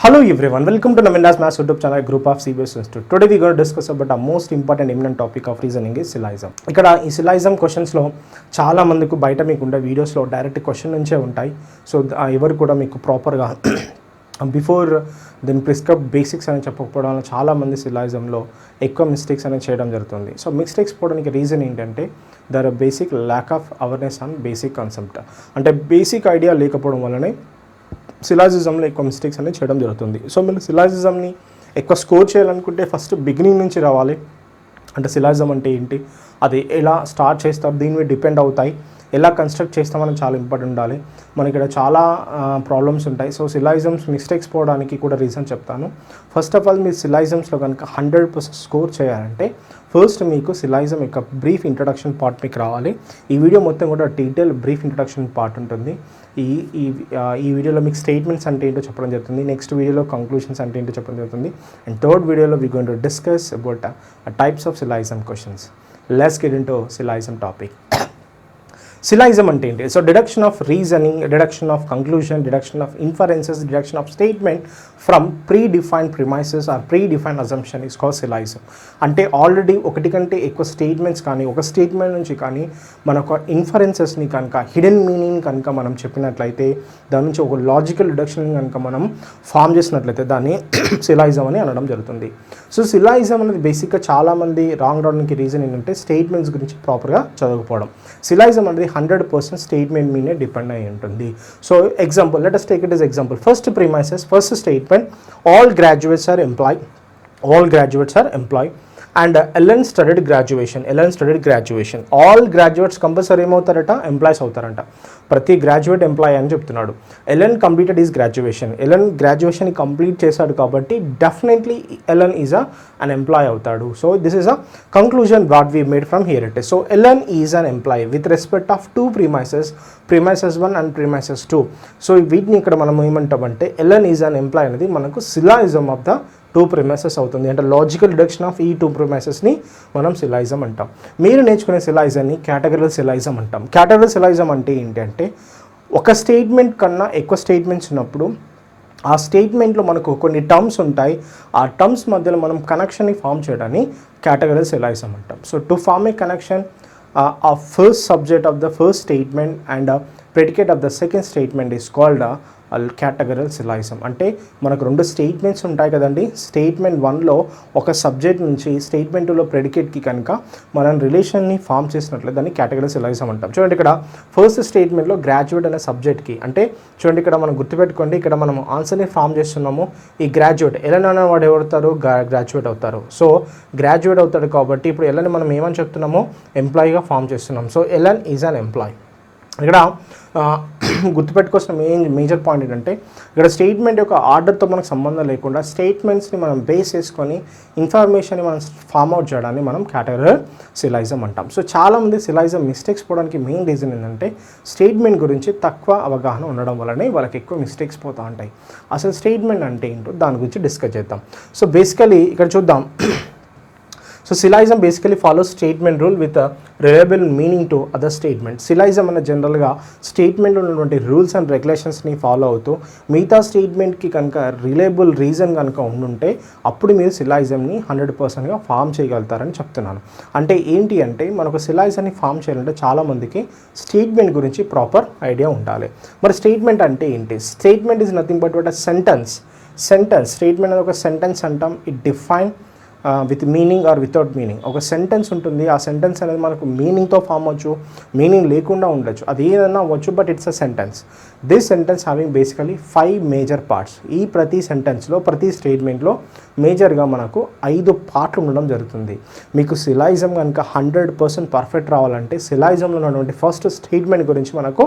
Hello everyone, welcome to Naminda's Maths YouTube channel, group of CBS Institute. Today we are going to discuss about the most important imminent topic of reasoning is syllogism. ఇక్కడ ఈ syllogism క్వశ్చన్స్లో చాలా మందికి బయట మీకు ఉండే వీడియోస్లో direct question నుంచే ఉంటాయి. సో ఎవరు కూడా మీకు ప్రాపర్గా బిఫోర్ దీని ప్రిస్క్రైబ్ బేసిక్స్ అని చెప్పకపోవడం వల్ల చాలామంది syllogismలో ఎక్కువ మిస్టేక్స్ అనేది చేయడం జరుగుతుంది. సో మిస్టేక్స్ పోవడానికి రీజన్ ఏంటంటే their basic lack of awareness on basic concept, అంటే బేసిక్ ఐడియా లేకపోవడం వల్లనే సిలాజిజంలో ఎక్కువ మిస్టేక్స్ అనేది చేయడం జరుగుతుంది. సో మీరు సిలాజిజంని ఎక్కువ స్కోర్ చేయాలనుకుంటే ఫస్ట్ బిగినింగ్ నుంచి రావాలి. అంటే సిలాజిజం అంటే ఏంటి, అది ఎలా స్టార్ట్ చేస్తారు, దీని మీద డిపెండ్ అవుతాయి, ఎలా కన్స్ట్రక్ట్ చేస్తామని చాలా ఇంపార్టెంట్ ఉండాలి. మనకి ఇక్కడ చాలా ప్రాబ్లమ్స్ ఉంటాయి. సో సిలాజిజమ్స్ మిస్టేక్స్ పోవడానికి కూడా రీజన్ చెప్తాను. ఫస్ట్ ఆఫ్ ఆల్ మీరు సిలాజిజమ్స్లో కనుక 100% స్కోర్ చేయాలంటే ఫస్ట్ మీకు సిలాజిజం యొక్క బ్రీఫ్ ఇంట్రడక్షన్ పార్ట్ మీకు రావాలి. ఈ వీడియో మొత్తం కూడా డీటెయిల్ బ్రీఫ్ ఇంట్రడక్షన్ పార్ట్ ఉంటుంది. ఈ వీడియోలో మీకు స్టేట్మెంట్స్ అంటే ఏంటో చెప్పడం జరుగుతుంది. నెక్స్ట్ వీడియోలో కంక్లూషన్స్ అంటే ఏంటో చెప్పడం జరుగుతుంది. అండ్ థర్డ్ వీడియోలో we going to discuss about types of syllogism questions. Let's get into syllogism topic. Syllogism అంటే ఏంటి? So deduction of reasoning, deduction of conclusion, deduction of inferences, deduction of statement from predefined premises or predefined assumption is called syllogism. అంటే already ఒకటి కంటే ఎక్కువ statements కానీ ఒక statement నుంచి కానీ మనకు ఇన్ఫరెన్సెస్ని కనుక హిడెన్ మీనింగ్ కనుక మనం చెప్పినట్లయితే, దాని నుంచి ఒక లాజికల్ డిడక్షన్ కనుక మనం ఫామ్ చేసినట్లయితే దాన్ని సిలాజిజం అని అనడం జరుగుతుంది. సో సిలాజిజం అనేది బేసిక్గా చాలామంది రాంగ్ రావడానికి రీజన్ ఏంటంటే స్టేట్మెంట్స్ గురించి ప్రాపర్గా చదవకపోవడం. సిలాజిజం అనేది 100% స్టేట్మెంట్ మీదే డిపెండ్ అయి ఉంటుంది. So example, let us take it as example. First premises, first statement, all graduates are employed. And Ellen studied graduation. All graduates compulsory ఏమవుతారట, ఎంప్లాయీస్ అవుతారంట. ప్రతి గ్రాడ్యుయేట్ ఎంప్లాయీ అని చెప్తున్నాడు. Ellen completed is graduation. Ellen graduation complete చేశాడు కాబట్టి definitely Ellen is an employee అవుతాడు. So this is a conclusion what we made from here it. So Ellen is an employee with respect of two premises 1 and premises 2. So వీటిని ఇక్కడ మనం ఏమంటామంటే Ellen is an employee అనేది మనకు syllogism of the 2 premises అవుతుంది. అంటే logical deduction of ఈ 2 ప్రిమైసెస్ని మనం సిలాజిజం అంటాం. మీరు నేర్చుకునే సిలాజిజంని కేటగిరల్ సిలాజిజం అంటాం. కేటగిరల్ సిలాజిజం అంటే ఏంటంటే ఒక స్టేట్మెంట్ కన్నా ఎక్కువ స్టేట్మెంట్స్ ఉన్నప్పుడు ఆ స్టేట్మెంట్లో మనకు కొన్ని టర్మ్స్ ఉంటాయి. ఆ టర్మ్స్ మధ్యలో మనం కనెక్షన్ని ఫామ్ చేయడాన్ని కేటగిరల్ సిలాజిజం అంటాం. So to form a connection of first subject of the first statement and predicate of the second statement is called categorical syllogism. అంటే మనకు 2 స్టేట్మెంట్స్ ఉంటాయి కదండి. స్టేట్మెంట్ 1లో ఒక సబ్జెక్ట్ నుంచి స్టేట్మెంట్ 2లో ప్రెడికేట్కి కనుక మనం రిలేషన్ని ఫామ్ చేసినట్లయితే దాన్ని కేటగిరల్ సిలాజిజం అంటాం. చూడండి ఇక్కడ ఫస్ట్ స్టేట్మెంట్లో గ్రాడ్యుయేట్ అనే సబ్జెక్ట్కి, అంటే చూడండి ఇక్కడ మనం గుర్తుపెట్టుకోండి, ఇక్కడ మనం ఆన్సర్ని ఫామ్ చేస్తున్నాము. ఈ గ్రాడ్యుయేట్ ఎలెన్ అనేవాడు ఎవరుతారు, గ్రాడ్యుయేట్ అవుతారు. సో గ్రాడ్యుయేట్ అవుతాడు కాబట్టి ఇప్పుడు ఎలెన్ మనం ఏమని చెప్తున్నామో ఎంప్లాయీగా ఫామ్ చేస్తున్నాం. So Ellen is an employee. ఇక్కడ గుర్తుపెట్టుకోవాల్సిన మేజర్ పాయింట్ ఏంటంటే ఇక్కడ స్టేట్మెంట్ యొక్క ఆర్డర్తో మనకు సంబంధం లేకుండా స్టేట్మెంట్స్ని మనం బేస్ చేసుకొని ఇన్ఫర్మేషన్ని మనం ఫామ్ అవుట్ చేయడాన్ని మనం కేటగిరల్ సిలాజిజం అంటాం. సో చాలామంది సిలాజిజం మిస్టేక్స్ పోవడానికి మెయిన్ రీజన్ ఏంటంటే స్టేట్మెంట్ గురించి తక్కువ అవగాహన ఉండడం వల్లనే వాళ్ళకి ఎక్కువ మిస్టేక్స్ పోతూ ఉంటాయి. అసలు స్టేట్మెంట్ అంటే ఏంటో దాని గురించి డిస్కస్ చేద్దాం. సో బేసికలీ ఇక్కడ చూద్దాం. So syllogism basically follows statement rule with reliable meaning to other statement. Syllogism అన్న జనరల్గా స్టేట్మెంట్లో ఉన్నటువంటి రూల్స్ అండ్ రెగ్యులేషన్స్ని ఫాలో అవుతూ మిగతా స్టేట్మెంట్కి కనుక రిలయబుల్ రీజన్ కనుక ఉండుంటే అప్పుడు మీరు సిలాజిజంని 100%గా ఫామ్ చేయగలుగుతారని చెప్తున్నాను. అంటే ఏంటి అంటే మనకు సిలాజిజంని ఫామ్ చేయాలంటే చాలామందికి స్టేట్మెంట్ గురించి ప్రాపర్ ఐడియా ఉండాలి. మరి స్టేట్మెంట్ అంటే ఏంటి? Statement is nothing but what a sentence. Statement అనేది ఒక సెంటెన్స్ అంటాం. It define with meaning or without meaning. ఒక సెంటెన్స్ ఉంటుంది, ఆ సెంటెన్స్ అనేది మనకు మీనింగ్తో ఫామ్ అవ్వచ్చు, మీనింగ్ లేకుండా ఉండొచ్చు, అది ఏదైనా అవ్వచ్చు, but it's a sentence. This sentence having basically 5 major parts. ఈ ప్రతి సెంటెన్స్లో ప్రతి స్టేట్మెంట్లో మేజర్గా మనకు 5 పార్ట్లు ఉండడం జరుగుతుంది. మీకు సిలాజిజం కనుక 100% పర్ఫెక్ట్ రావాలంటే సిలాజిజంలో ఉన్నటువంటి ఫస్ట్ స్టేట్మెంట్ గురించి మనకు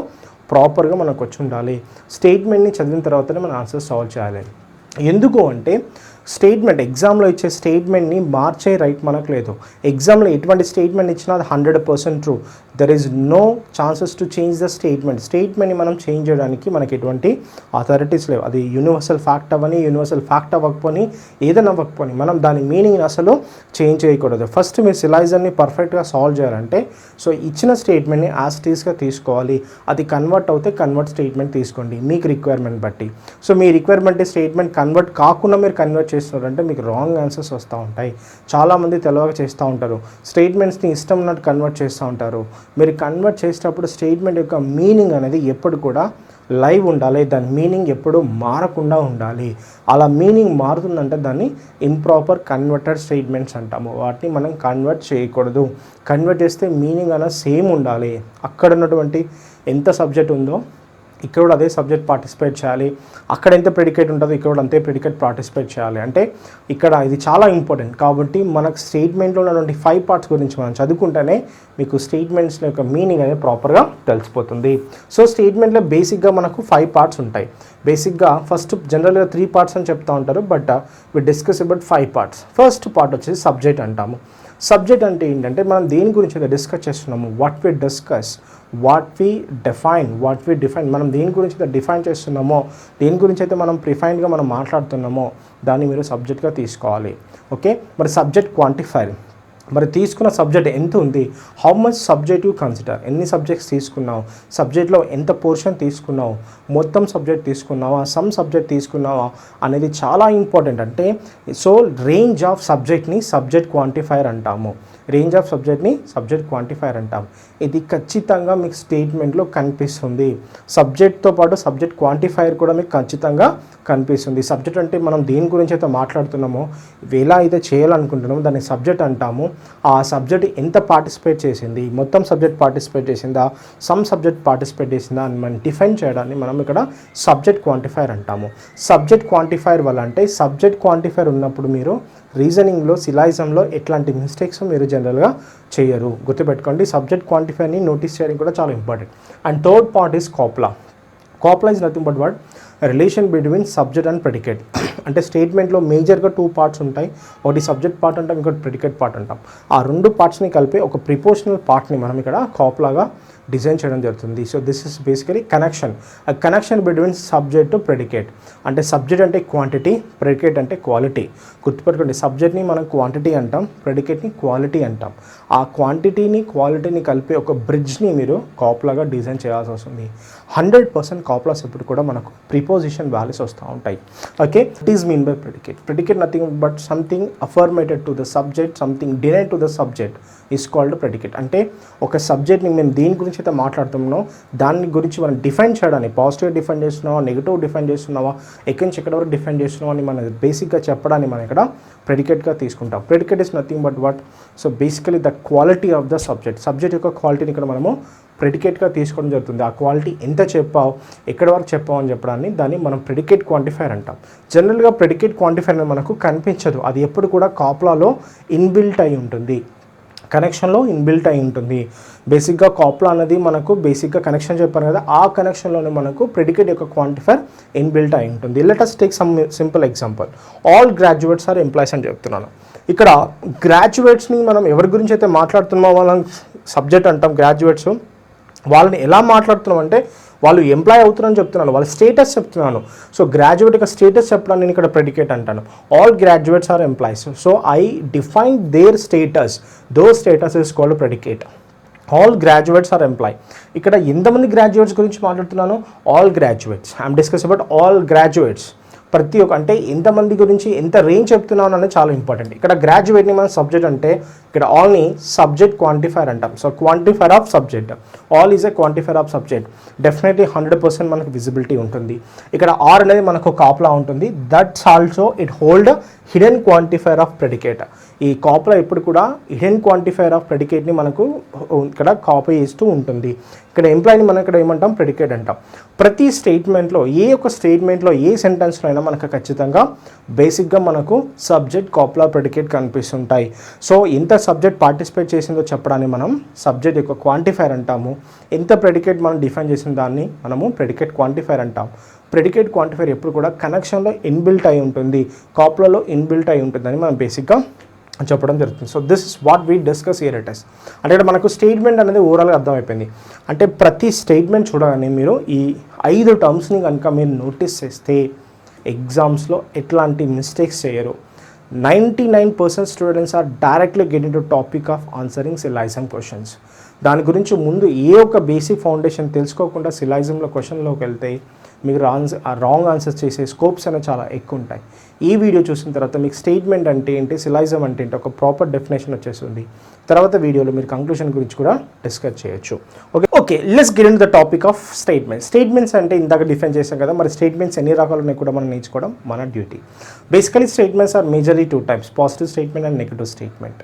ప్రాపర్గా మనకు వచ్చి ఉండాలి. స్టేట్మెంట్ని చదివిన తర్వాతనే మన ఆన్సర్ సాల్వ్ చేయాలి. ఎందుకు అంటే స్టేట్మెంట్ ఎగ్జామ్లో ఇచ్చే స్టేట్మెంట్ని మార్చే రైట్ మనకు లేదు. ఎగ్జామ్లో ఎటువంటి స్టేట్మెంట్ ఇచ్చినా అది 100% true. There is no chances to change the స్టేట్మెంట్ని మనం చేంజ్ చేయడానికి మనకి ఎటువంటి అథారిటీస్ లేవు. అది యూనివర్సల్ ఫ్యాక్ట్ అవ్వని, యూనివర్సల్ ఫ్యాక్ట్ అవ్వకపోని, ఏదైనా అవ్వకపోని మనం దాని మీనింగ్ అసలు చేంజ్ చేయకూడదు. ఫస్ట్ మీరు సిలాయిజర్ని పర్ఫెక్ట్గా సాల్వ్ చేయాలంటే సో ఇచ్చిన స్టేట్మెంట్ని యాజ్ ఇట్ ఈస్గా తీసుకోవాలి. అది కన్వర్ట్ అవుతే కన్వర్ట్ స్టేట్మెంట్ తీసుకోండి మీకు రిక్వైర్మెంట్ బట్టి. సో మీ రిక్వైర్మెంట్ స్టేట్మెంట్ కన్వర్ట్ కాకుండా మీరు కన్వర్ట్ చేస్తున్నారంటే మీకు రాంగ్ ఆన్సర్స్ వస్తూ ఉంటాయి. చాలామంది తెలియక చేస్తూ ఉంటారు, స్టేట్మెంట్స్ని ఇష్టం ఉన్నట్టు కన్వర్ట్ చేస్తూ ఉంటారు. మీరు కన్వర్ట్ చేసేటప్పుడు స్టేట్మెంట్ యొక్క మీనింగ్ అనేది ఎప్పుడు కూడా లైవ్ ఉండాలి, దాని మీనింగ్ ఎప్పుడు మారకుండా ఉండాలి. అలా మీనింగ్ మారుతుందంటే దాన్ని ఇంప్రాపర్ కన్వర్టెడ్ స్టేట్మెంట్స్ అంటాము. వాటిని మనం కన్వర్ట్ చేయకూడదు. కన్వర్ట్ చేస్తే మీనింగ్ అనేది సేమ్ ఉండాలి. అక్కడ ఉన్నటువంటి ఎంత సబ్జెక్ట్ ఉందో ఇక్కడ కూడా అదే సబ్జెక్ట్ పార్టిసిపేట్ చేయాలి. అక్కడ ఎంత ప్రెడికేట్ ఉంటుందో ఇక్కడ కూడా అంతే ప్రెడికేట్ పార్టిసిపేట్ చేయాలి. అంటే ఇక్కడ ఇది చాలా ఇంపార్టెంట్. కాబట్టి మనకు స్టేట్మెంట్లో ఉన్నటువంటి 5 పార్ట్స్ గురించి మనం చదువుకుంటేనే మీకు స్టేట్మెంట్స్ యొక్క మీనింగ్ అనేది ప్రాపర్గా తెలిసిపోతుంది. సో స్టేట్మెంట్లో బేసిక్గా మనకు 5 పార్ట్స్ ఉంటాయి. బేసిక్గా ఫస్ట్ జనరల్గా 3 పార్ట్స్ అని చెప్తూ ఉంటారు, but we discuss about 5 parts. First part వచ్చేసి సబ్జెక్ట్ అంటాము. సబ్జెక్ట్ అంటే ఏంటంటే మనం దేని గురించి అయితే డిస్కస్ చేస్తున్నాము, what we discuss, what we define, మనం దేని గురించి అయితే డిఫైన్ చేస్తున్నామో, దేని గురించి అయితే మనం ప్రిఫైన్గా మనం మాట్లాడుతున్నామో దాన్ని మీరు సబ్జెక్ట్గా తీసుకోవాలి. ఓకే, మరి సబ్జెక్ట్ క్వాంటిఫైర్, మరి తీసుకున్న సబ్జెక్ట్ ఎంత ఉంది, how much subject you consider, ఎన్ని సబ్జెక్ట్స్ తీసుకున్నావు, సబ్జెక్ట్లో ఎంత పోర్షన్ తీసుకున్నావు, మొత్తం సబ్జెక్ట్ తీసుకున్నావా, సమ్ సబ్జెక్ట్ తీసుకున్నావా అనేది చాలా ఇంపార్టెంట్. అంటే సో రేంజ్ ఆఫ్ సబ్జెక్ట్ని సబ్జెక్ట్ క్వాంటిఫైర్ అంటాము. రేంజ్ ఆఫ్ సబ్జెక్ట్ని సబ్జెక్ట్ క్వాంటిఫైర్ అంటాం. ఇది ఖచ్చితంగా మీకు స్టేట్మెంట్లో కనిపిస్తుంది. సబ్జెక్ట్తో పాటు సబ్జెక్ట్ క్వాంటిఫైర్ కూడా మీకు ఖచ్చితంగా కనిపిస్తుంది. సబ్జెక్ట్ అంటే మనం దేని గురించి అయితే మాట్లాడుతున్నామో, ఎలా అయితే చేయాలనుకుంటున్నామో దాన్ని సబ్జెక్ట్ అంటాము. ఆ సబ్జెక్ట్ ఎంత పార్టిసిపేట్ చేసింది, మొత్తం సబ్జెక్ట్ పార్టిసిపేట్ చేసిందా, సమ్ సబ్జెక్ట్ పార్టిసిపేట్ చేసిందా అని మనం డిఫైన్ చేయడాన్ని మనం ఇక్కడ సబ్జెక్ట్ క్వాంటిఫైర్ అంటాము. సబ్జెక్ట్ క్వాంటిఫైర్ వల్ల అంటే సబ్జెక్ట్ క్వాంటిఫైర్ ఉన్నప్పుడు మీరు రీజనింగ్లో, సిలాయిజంలో ఎట్లాంటి మిస్టేక్స్ మీరు జనరల్గా చేయరు. గుర్తుపెట్టుకోండి, సబ్జెక్ట్ క్వాంటిఫైర్ని నోటీస్ చేయడం కూడా చాలా important. And third part is copula. Copula is nothing but what relation between subject and predicate. అంటే స్టేట్మెంట్లో మేజర్గా 2 పార్ట్స్ ఉంటాయి. ఒకటి సబ్జెక్ట్ పార్ట్ అంటాం, ఇంకోటి ప్రెడికేట్ పార్ట్ అంటాం. ఆ 2 పార్ట్స్ని కలిపి ఒక ప్రిపోర్షనల్ పార్ట్ని మనం ఇక్కడ కాప్లాగా డిజైన్ చేయడం జరుగుతుంది. So this is basically connection between subject to predicate. అంటే సబ్జెక్ట్ అంటే క్వాంటిటీ, ప్రెడికేట్ అంటే క్వాలిటీ. గుర్తుపెట్టుకోండి, సబ్జెక్ట్ని మనం క్వాంటిటీ అంటాం, ప్రెడికేట్ని క్వాలిటీ అంటాం. ఆ క్వాంటిటీని క్వాలిటీని కలిపి ఒక బ్రిడ్జ్ని మీరు కాప్లాగా డిజైన్ చేయాల్సి వస్తుంది. 100% కాప్లాస్ ఎప్పుడు కూడా మనకు ప్రిపోజిషన్ వాల్యూస్ వస్తూ ఉంటాయి. Okay, it is mean by predicate nothing but something affirmated to the subject, something denied to the subject is called predicate. అంటే ఒక సబ్జెక్ట్ని మేము దేని గురించి అయితే మాట్లాడుతున్నామో దాని గురించి మనం డిఫైన్ చేయడానికి, పాజిటివ్ డిఫైన్ చేస్తున్నావా, నెగిటివ్ డిఫైన్ చేస్తున్నావా, ఎక్కడి నుంచి ఎక్కడి వరకు డిఫైన్ చేస్తున్నావా అని మనం బేసిక్గా చెప్పడాన్ని మనం ఇక్కడ ప్రెడికేట్గా తీసుకుంటాం. Predicate is nothing but what, so basically the quality of the subject యొక్క క్వాలిటీని ఇక్కడ మనము ప్రెడికేట్గా తీసుకోవడం జరుగుతుంది. ఆ క్వాలిటీ ఎంత చెప్పావు, ఎక్కడి వరకు చెప్పావు అని చెప్పడాన్ని దాన్ని మనం ప్రెడికేట్ క్వాంటిఫైర్ అంటాం. జనరల్గా ప్రెడికేట్ క్వాంటిఫైర్ అనేది మనకు కనిపించదు, అది ఎప్పుడు కూడా కాప్లాలో ఇన్బిల్ట్ అయి ఉంటుంది, కనెక్షన్లో ఇన్బిల్ట్ అయి ఉంటుంది. బేసిక్గా కాప్లా అనేది మనకు బేసిక్గా కనెక్షన్ చెప్పాను కదా, ఆ కనెక్షన్లోనే మనకు ప్రెడికేట్ యొక్క క్వాంటిఫైర్ ఇన్బిల్ట్ అయి ఉంటుంది. Let us take some simple example. All graduates are employees అని చెప్తున్నాను. ఇక్కడ గ్రాడ్యుయేట్స్ని మనం ఎవరి గురించి అయితే మాట్లాడుతున్నామో వాళ్ళని సబ్జెక్ట్ అంటాం. గ్రాడ్యుయేట్స్ వాళ్ళని ఎలా మాట్లాడుతున్నాం అంటే వాళ్ళు ఎంప్లాయ్ అవుతున్నారని చెప్తున్నాను, వాళ్ళ స్టేటస్ చెప్తున్నాను. సో గ్రాడ్యుయేట్ యొక్క స్టేటస్ చెప్పడానికి నేను ఇక్కడ ప్రెడికేట్ అంటాను. All graduates are employees, so I define their status, those status is called predicate. All graduates are employ. ఇక్కడ ఎంతమంది గ్రాడ్యుయేట్స్ గురించి మాట్లాడుతున్నాను, all graduates. I'm discuss about all graduates. ప్రతి ఒక్క అంటే ఎంతమంది గురించి ఎంత రేంజ్ చెప్తున్నాను అనేది చాలా ఇంపార్టెంట్. ఇక్కడ గ్రాడ్యుయేట్ని మనం సబ్జెక్ట్ అంటే ఇక్కడ ఆల్ని సబ్జెక్ట్ క్వాంటిఫైర్ అంటాం. So quantifier of subject, all is a quantifier of subject. Definitely 100% మనకు విజిబిలిటీ ఉంటుంది. ఇక్కడ ఆర్ అనేది మనకు కాప్లా ఉంటుంది. That's also it hold hidden quantifier of predicate. ఈ కాప్లా ఎప్పుడు కూడా హిడెన్ క్వాంటిఫైర్ ఆఫ్ ప్రెడికేట్ని మనకు ఇక్కడ కాపీ చేస్తూ ఉంటుంది. ఇక్కడ ఎంప్లాయీని మనం ఇక్కడ ఏమంటాం, ప్రెడికేట్ అంటాం. ప్రతి స్టేట్మెంట్లో, ఏ ఒక్క స్టేట్మెంట్లో, ఏ సెంటెన్స్లో అయినా మనకు ఖచ్చితంగా బేసిక్గా మనకు సబ్జెక్ట్, కాప్లా, ప్రెడికేట్ కనిపిస్తుంటాయి. సో ఎంత సబ్జెక్ట్ పార్టిసిపేట్ చేసిందో చెప్పడానికి మనం సబ్జెక్ట్ యొక్క క్వాంటిఫైర్ అంటాము. ఎంత ప్రెడికేట్ మనం డిఫైన్ చేసిన దాన్ని మనము ప్రెడికేట్ క్వాంటిఫైర్ అంటాం. ప్రెడికేట్ క్వాంటిఫైర్ ఎప్పుడు కూడా కనెక్షన్లో ఇన్బిల్ట్ అయి ఉంటుంది, కాప్లలో ఇన్బిల్ట్ అయి ఉంటుందని మనం బేసిక్గా చెప్పడం జరుగుతుంది. So this is what we discuss here it is. అంటే ఇక్కడ మనకు స్టేట్మెంట్ అనేది ఓవరాల్గా అర్థమైపోయింది. అంటే ప్రతి స్టేట్మెంట్ చూడగానే మీరు ఈ 5 టర్మ్స్ని కనుక మీరు నోటీస్ చేస్తే ఎగ్జామ్స్లో ఎట్లాంటి మిస్టేక్స్ చేయరు. 99% students are directly getting to topic of answering syllogism questions. దాని గురించి ముందు ఏ ఒక బేసిక్ ఫౌండేషన్ తెలుసుకోకుండా సిలాయిజంలో క్వశ్చన్లోకి వెళ్తే మీకు రాంగ్ ఆన్సర్స్ చేసే స్కోప్స్ అనేవి చాలా ఎక్కువ ఉంటాయి. ఈ వీడియో చూసిన తర్వాత మీకు స్టేట్మెంట్ అంటే ఏంటి, సిలాయిజం అంటే ఏంటి, ఒక ప్రాపర్ డెఫినేషన్ వచ్చేస్తుంది. తర్వాత వీడియోలో మీరు కంక్లూషన్ గురించి కూడా డిస్కస్ చేయొచ్చు. Okay let's get into the topic of statements. Statements అంటే ఇందాక డిఫైన్ చేశాం కదా, మరి స్టేట్మెంట్స్ ఎన్ని రకాలు ఉన్నాయి కూడా మనం నేర్చుకోవడం మన duty. Basically statements are majorly 2 types, positive statement and negative statement.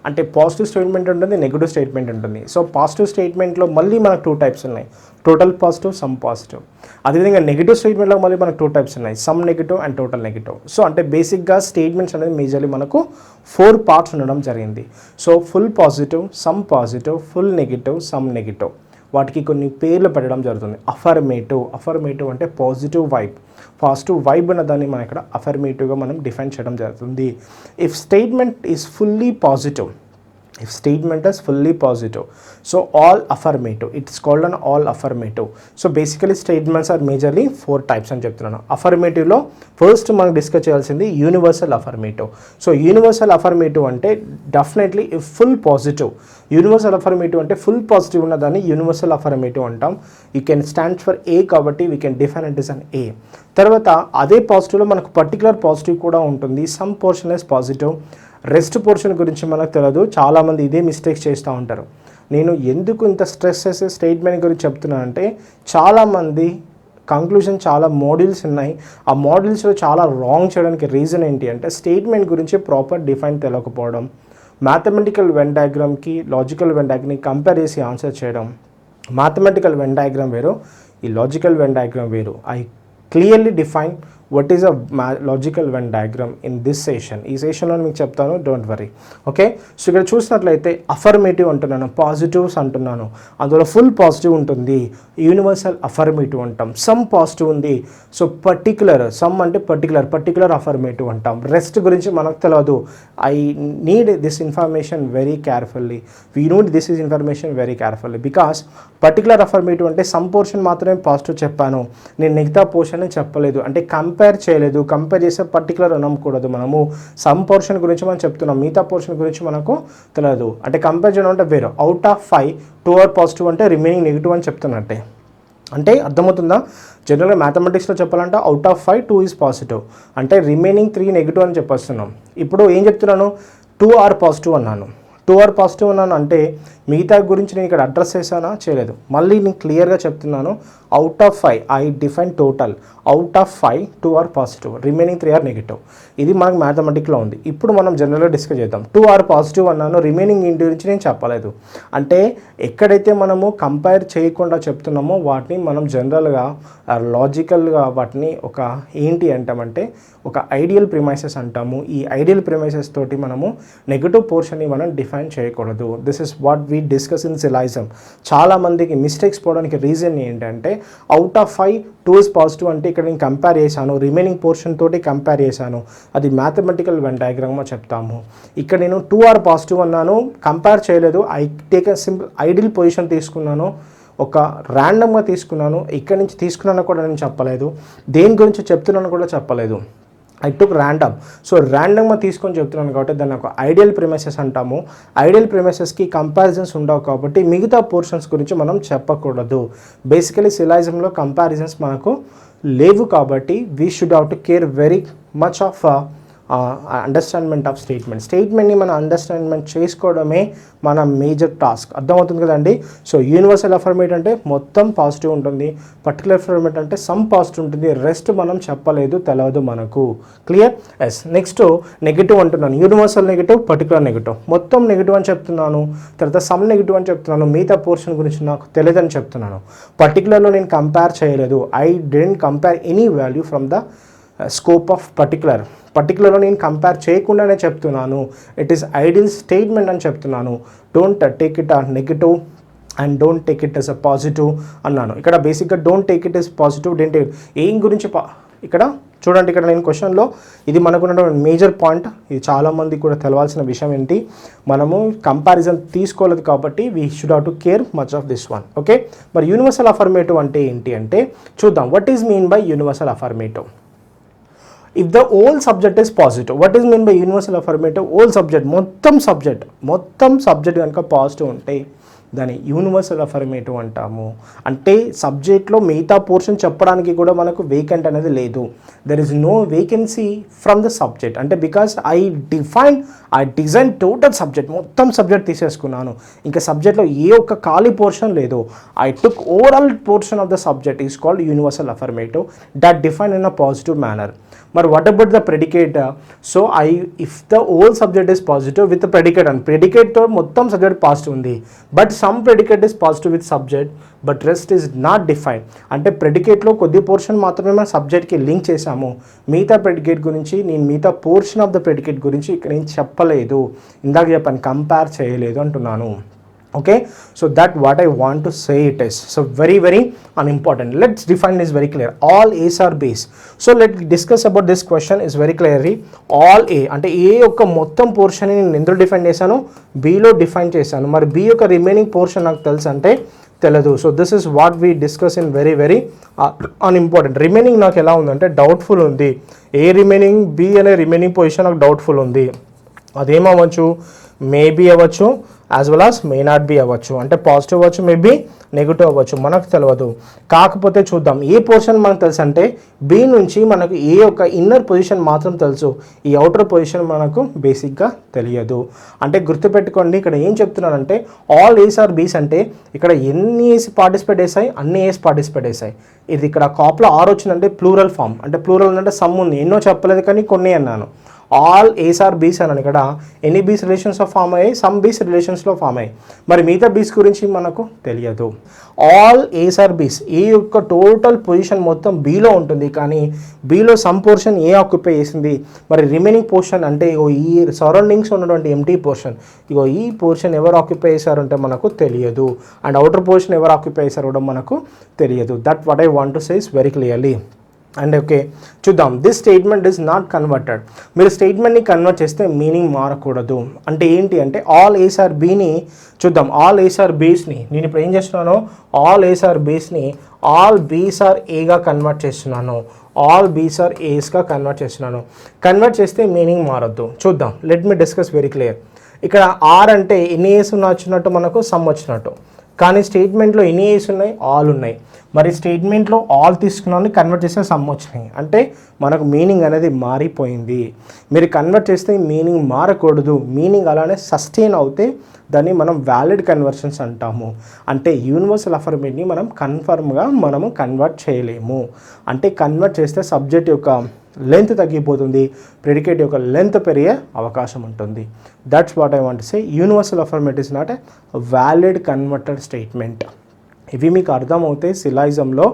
అంటే పాజిటివ్ స్టేట్మెంట్ ఉంటుంది, నెగటివ్ స్టేట్మెంట్ ఉంటుంది. సో పాజిటివ్ స్టేట్మెంట్లో మళ్ళీ మనకు 2 types ఉన్నాయి, టోటల్ పాజిటివ్, సమ్ పాజిటివ్. అదేవిధంగా నెగిటివ్ స్టేట్మెంట్లో మళ్ళీ మనకు 2 types ఉన్నాయి, some negative and total negative. So అంటే బేసిక్గా స్టేట్మెంట్స్ అనేది మేజర్లీ మనకు 4 parts ఉండడం జరిగింది. So full positive, some positive, full negative, some negative. వాటికి కొన్ని పేర్లు పెట్టడం జరుగుతుంది. అఫర్మేటివ్ అంటే పాజిటివ్ వైబ్, పాజిటివ్ వైబ్ అన్న దాన్ని మనం ఇక్కడ అఫర్మేటివ్గా మనం డిఫైన్ చేయడం జరుగుతుంది. If statement is fully positive, so all affirmative, it's called an all affirmative. So basically statements are majorly 4 types అని చెప్తున్నాను. అఫర్మేటివ్ లో ఫస్ట్ మనం డిస్కస్ చేయాల్సింది universal affirmative. So universal affirmative అంటే definitely full positive. Universal affirmative అంటే full positive ఉన్న దాన్ని universal affirmative అంటాం. You can stands for A కాబట్టి we can define it is an A. తర్వాత అదే పాజిటివ్లో మనకు పర్టికులర్ పాజిటివ్ కూడా ఉంటుంది. Some portion is positive, rest portion గురించి మనకు తెలియదు. చాలామంది ఇదే మిస్టేక్స్ చేస్తూ ఉంటారు. నేను ఎందుకు ఇంత స్ట్రెస్ చేసే స్టేట్మెంట్ గురించి చెప్తున్నానంటే చాలామంది కంక్లూజన్ చాలా మోడ్యూల్స్ ఉన్నాయి, ఆ మోడ్యూల్స్లో చాలా రాంగ్ చేయడానికి రీజన్ ఏంటి అంటే స్టేట్మెంట్ గురించి ప్రాపర్ డిఫైన్ తెలియకపోవడం, మ్యాథమెటికల్ వెన్ డయాగ్రామ్కి లాజికల్ వెన్ డయాగ్రామ్ని కంపేర్ చేసి ఆన్సర్ చేయడం. మ్యాథమెటికల్ వెన్ డయాగ్రామ్ వేరు, ఈ లాజికల్ వెన్ డయాగ్రామ్ వేరు. I clearly define what is a logical Venn diagram in this session. ఈ సెషన్లో మీకు చెప్తాను, డోంట్ వరీ. ఓకే, సో ఇక్కడ చూసినట్లయితే అఫర్మేటివ్ అంటున్నాను, పాజిటివ్స్ అంటున్నాను, అందులో ఫుల్ పాజిటివ్ ఉంటుంది, యూనివర్సల్ అఫర్మేటివ్ అంటాం. సమ్ పాజిటివ్ ఉంది, సో పర్టికులర్, సమ్ అంటే పర్టికులర్ అఫర్మేటివ్ అంటాం. రెస్ట్ గురించి మనకు తెలియదు. I need this information very carefully, because particular affirmative అంటే సమ్ పోర్షన్ మాత్రమే పాజిటివ్ చెప్పాను, నేను మిగతా పోర్షన్ చెప్పలేదు అంటే కంపేర్ చేయలేదు. కంపేర్ చేస్తే పర్టికులర్ అనకూడదు. మనము సమ్ పోర్షన్ గురించి మనం చెప్తున్నాం, మిగతా పోర్షన్ గురించి మనకు తెలియదు. అంటే కంపేర్ చేయడం అంటే వేరు. అవుట్ ఆఫ్ 5 2 ఆర్ పాజిటివ్ అంటే రిమైనింగ్ నెగిటివ్ అని చెప్తున్నట్టే. అంటే అర్థమవుతుందా? జనరల్గా మ్యాథమెటిక్స్లో చెప్పాలంటే అవుట్ ఆఫ్ 5 2 ఈజ్ పాజిటివ్ అంటే రిమైనింగ్ 3 నెగిటివ్ అని చెప్పేస్తున్నాం. ఇప్పుడు ఏం చెప్తున్నాను, 2 ఆర్ పాజిటివ్ అన్నాను, 2 ఆర్ పాజిటివ్ అన్నాను అంటే మిగతా గురించి నేను ఇక్కడ అడ్రస్ చేశానా, చేయలేదు. మళ్ళీ నేను క్లియర్గా చెప్తున్నాను, out of 5 I define total, out of 5 2 are positive, remaining 3 are negative. ఇది మనకు మ్యాథమెటిక్లో ఉంది. ఇప్పుడు మనం జనరల్గా డిస్కస్ చేద్దాం. 2 ఆర్ పాజిటివ్ అన్నాను, రిమైనింగ్ ఇంటి గురించి నేను చెప్పలేదు. అంటే ఎక్కడైతే మనము కంపేర్ చేయకుండా చెప్తున్నామో వాటిని మనం జనరల్గా లాజికల్గా వాటిని ఒక ఏంటి అంటామంటే ఒక ఐడియల్ ప్రిమైసెస్ అంటాము. ఈ ఐడియల్ ప్రిమైసెస్ తోటి మనము నెగిటివ్ పోర్షన్ని మనం డిఫైన్ చేయకూడదు. This is what we discuss in syllogism. చాలామందికి మిస్టేక్స్ పోవడానికి రీజన్ ఏంటంటే అవుట్ ఆఫ్ 5 2 ఇస్ పాజిటివ్ అంటే ఇక్కడ నేను కంపేర్ చేశాను, రిమైనింగ్ పోర్షన్ తోటి కంపేర్ చేశాను, అది మ్యాథమెటికల్ వెన్ డయాగ్రామ్గా చెప్తాము. ఇక్కడ నేను 2 ఆర్ పాజిటివ్ అన్నాను, కంపేర్ చేయలేదు, I take a simple ideal position తీసుకున్నాను, ఒక ర్యాండమ్గా తీసుకున్నాను, ఇక్కడి నుంచి తీసుకున్నాను కూడా నేను చెప్పలేదు, దేని గురించి చెప్తున్నాను కూడా చెప్పలేదు. I took random. సో ర్యాండమ్గా తీసుకొని చెప్తున్నాను కాబట్టి దాన్ని ఒక ఐడియల్ ప్రిమైసెస్ అంటాము. ఐడియల్ ప్రిమైసెస్కి కంపారిజన్స్ ఉండవు కాబట్టి మిగతా పోర్షన్స్ గురించి మనం చెప్పకూడదు. బేసికలీ సిలాయిజంలో కంపారిజన్స్ మనకు లేవు కాబట్టి we should have to care very much of understandment of స్టేట్మెంట్ని మనం అండర్స్టాండ్మెంట్ చేసుకోవడమే మన మేజర్ టాస్క్. అర్థమవుతుంది కదండి. సో యూనివర్సల్ అఫర్మేటివ్ అంటే మొత్తం పాజిటివ్ ఉంటుంది, పర్టికులర్ అఫర్మేటివ్ అంటే సమ్ పాజిటివ్ ఉంటుంది, రెస్ట్ మనం చెప్పలేదు, తెలియదు మనకు. క్లియర్? ఎస్. నెక్స్ట్ నెగిటివ్ అంటున్నాను, యూనివర్సల్ నెగిటివ్, పర్టికులర్ నెగిటివ్. మొత్తం నెగిటివ్ అని చెప్తున్నాను, తర్వాత సమ్ నెగిటివ్ అని చెప్తున్నాను, మిగతా పోర్షన్ గురించి నాకు తెలియదని చెప్తున్నాను. పర్టికులర్లో నేను కంపేర్ చేయలేదు, I didn't compare any value from the scope of పర్టికులర్లో నేను కంపేర్ చేయకుండానే చెప్తున్నాను. ఇట్ ఈస్ ఐడియల్ స్టేట్మెంట్ అని చెప్తున్నాను. Don't take it or negative and don't take it as a positive అన్నాను. ఇక్కడ బేసిక్గా don't take it as positive, ఏం గురించి ఇక్కడ చూడండి ఇక్కడ నేను క్వశ్చన్లో ఇది మనకున్నటువంటి మేజర్ పాయింట్, ఇది చాలామంది కూడా తెలవాల్సిన విషయం ఏంటి, మనము కంపారిజన్ తీసుకోలేదు కాబట్టి we should have to care much of this one. Okay, మరి యూనివర్సల్ అఫర్మేటివ్ అంటే ఏంటి అంటే చూద్దాం. What is mean by universal affirmative? If the whole subject is positive, what is mean by universal affirmative? Whole subject, మొత్తం subject కనుక positive ఉంటే దాన్ని universal affirmative అంటాము. అంటే సబ్జెక్ట్లో మిగతా పోర్షన్ చెప్పడానికి కూడా మనకు వేకెంట్ అనేది లేదు. There is no vacancy from the subject. అంటే because I design total subject, మొత్తం సబ్జెక్ట్ తీసేసుకున్నాను, ఇంకా సబ్జెక్ట్లో ఏ ఒక్క ఖాళీ పోర్షన్ లేదు. I took overall portion of the subject is called universal affirmative that define in a positive manner. మరి what about the predicate? So if the whole subject is positive with predicate, and ప్రెడికేట్తో మొత్తం subject positive ఉంది, but some predicate is positive with subject but rest is not define. అంటే ప్రెడికేట్లో కొద్ది portion మాత్రమే మనం సబ్జెక్ట్కి link చేసాము, మిగతా ప్రెడికేట్ గురించి నేను మిగతా పోర్షన్ ఆఫ్ ద ప్రెడికేట్ గురించి ఇక్కడ నేను చెప్పలేదు, ఇందాక చెప్పాను కంపేర్ చేయలేదు అంటున్నాను. Okay, so that what I want to say it is, so very unimportant. Let's define this very clear. All A's are B's. So let's discuss about this question is very clearly. All A అంటే A యొక్క మొత్తం portion నేను ఎందులో define చేశాను, Bలో define చేశాను. మరి B యొక్క remaining portion నాకు తెలుసు అంటే తెలియదు. So this is what we discuss in very unimportant. Remaining నాకు ఎలా ఉందంటే డౌట్ఫుల్ ఉంది. ఏ రిమైనింగ్, B అనే రిమైనింగ్ పొజిషన్ నాకు డౌట్ఫుల్ ఉంది. అదేమవ్వచ్చు, మేబీ అవ్వచ్చు, as well as may not B అవ్వచ్చు. అంటే పాజిటివ్ అవ్వచ్చు, మేబీ నెగిటివ్ అవ్వచ్చు, మనకు తెలియదు. కాకపోతే చూద్దాం, ఏ పోర్షన్ మనకు తెలుసు అంటే బి నుంచి మనకు ఏ యొక్క ఇన్నర్ పొజిషన్ మాత్రం తెలుసు, ఈ అవుటర్ పొజిషన్ మనకు బేసిక్గా తెలియదు. అంటే గుర్తుపెట్టుకోండి, ఇక్కడ ఏం చెప్తున్నానంటే ఆల్ ఏస్ ఆర్ బీస్ అంటే ఇక్కడ ఎన్ని ఏస్ పార్టిసిపేట్ చేసాయి, అన్ని ఏస్ పార్టిసిపేట్ చేసాయి. ఇది ఇక్కడ కాప్లో ఆర్ వచ్చిందంటే ప్లూరల్ ఫామ్, అంటే ప్లూరల్ అంటే సమ్ ఉంది, ఎన్నో చెప్పలేదు కానీ కొన్ని అన్నాను. ఆల్ ఏస్ ఆర్ బీస్ అన్నాను. ఇక్కడ ఎన్ని బీస్ రిలేషన్స్లో ఫామ్ అయ్యాయి, సమ్ బీస్ రిలేషన్స్లో ఫామ్ అయ్యాయి. మరి మిగతా బీస్ గురించి మనకు తెలియదు. ఆల్ ఏస్ ఆర్ బీస్, ఏ యొక్క టోటల్ పొజిషన్ మొత్తం బీలో ఉంటుంది, కానీ బీలో సమ్ పోర్షన్ ఏ ఆక్యుపై చేసింది. మరి రిమైనింగ్ పోర్షన్ అంటే ఈ సరౌండింగ్స్ ఉన్నటువంటి ఎంటీ పోర్షన్, ఇగో ఈ పోర్షన్ ఎవరు ఆక్యుపై చేశారంటే మనకు తెలియదు. అండ్ అవుటర్ పోర్షన్ ఎవరు ఆక్యుపై చేశారు కూడా మనకు తెలియదు. That what I want to say is very clearly. And okay, చూద్దాం. This statement is not converted. మీరు స్టేట్మెంట్ని కన్వర్ట్ చేస్తే మీనింగ్ మారకూడదు. అంటే ఏంటి అంటే ఆల్ ఏస్ ఆర్ బీని చూద్దాం. ఆల్ ఏస్ ఆర్ బీస్ని నేను ఇప్పుడు ఏం చేస్తున్నాను, all ace are బీస్ని all Bs are ఏగా కన్వర్ట్ చేస్తున్నాను, ఆల్ బీస్ ఆర్ ఏస్గా కన్వర్ట్ చేస్తున్నాను. కన్వర్ట్ చేస్తే మీనింగ్ మారద్దు. చూద్దాం, let me discuss very clear. ఇక్కడ ఆర్ అంటే ఎన్ని ఏస్ వచ్చినట్టు మనకు సమ్ వచ్చినట్టు, కానీ స్టేట్మెంట్లో ఎన్ని ఏస్ ఉన్నాయి, ఆల్ ఉన్నాయి. మరి స్టేట్మెంట్లో ఆల్ తీసుకున్నాను, కన్వర్ట్ చేస్తే సమ్ వచ్చినాయి, అంటే మనకు మీనింగ్ అనేది మారిపోయింది. మీరు కన్వర్ట్ చేస్తే మీనింగ్ మారకూడదు, మీనింగ్ అలానే సస్టైన్ అవుతే దాన్ని మనం వ్యాలిడ్ కన్వర్షన్స్ అంటాము. అంటే యూనివర్సల్ అఫర్మేటివ్ని మనం కన్ఫర్మ్గా మనము కన్వర్ట్ చేయలేము. అంటే కన్వర్ట్ చేస్తే సబ్జెక్ట్ యొక్క లెంత్ తగ్గిపోతుంది, ప్రెడికేట్ యొక్క లెంత్ పెరిగే అవకాశం ఉంటుంది. That's what I want to say. Universal affirmative is not a valid converted statement. ఇవి మీకు అర్థమవుతే సిలాయిజంలో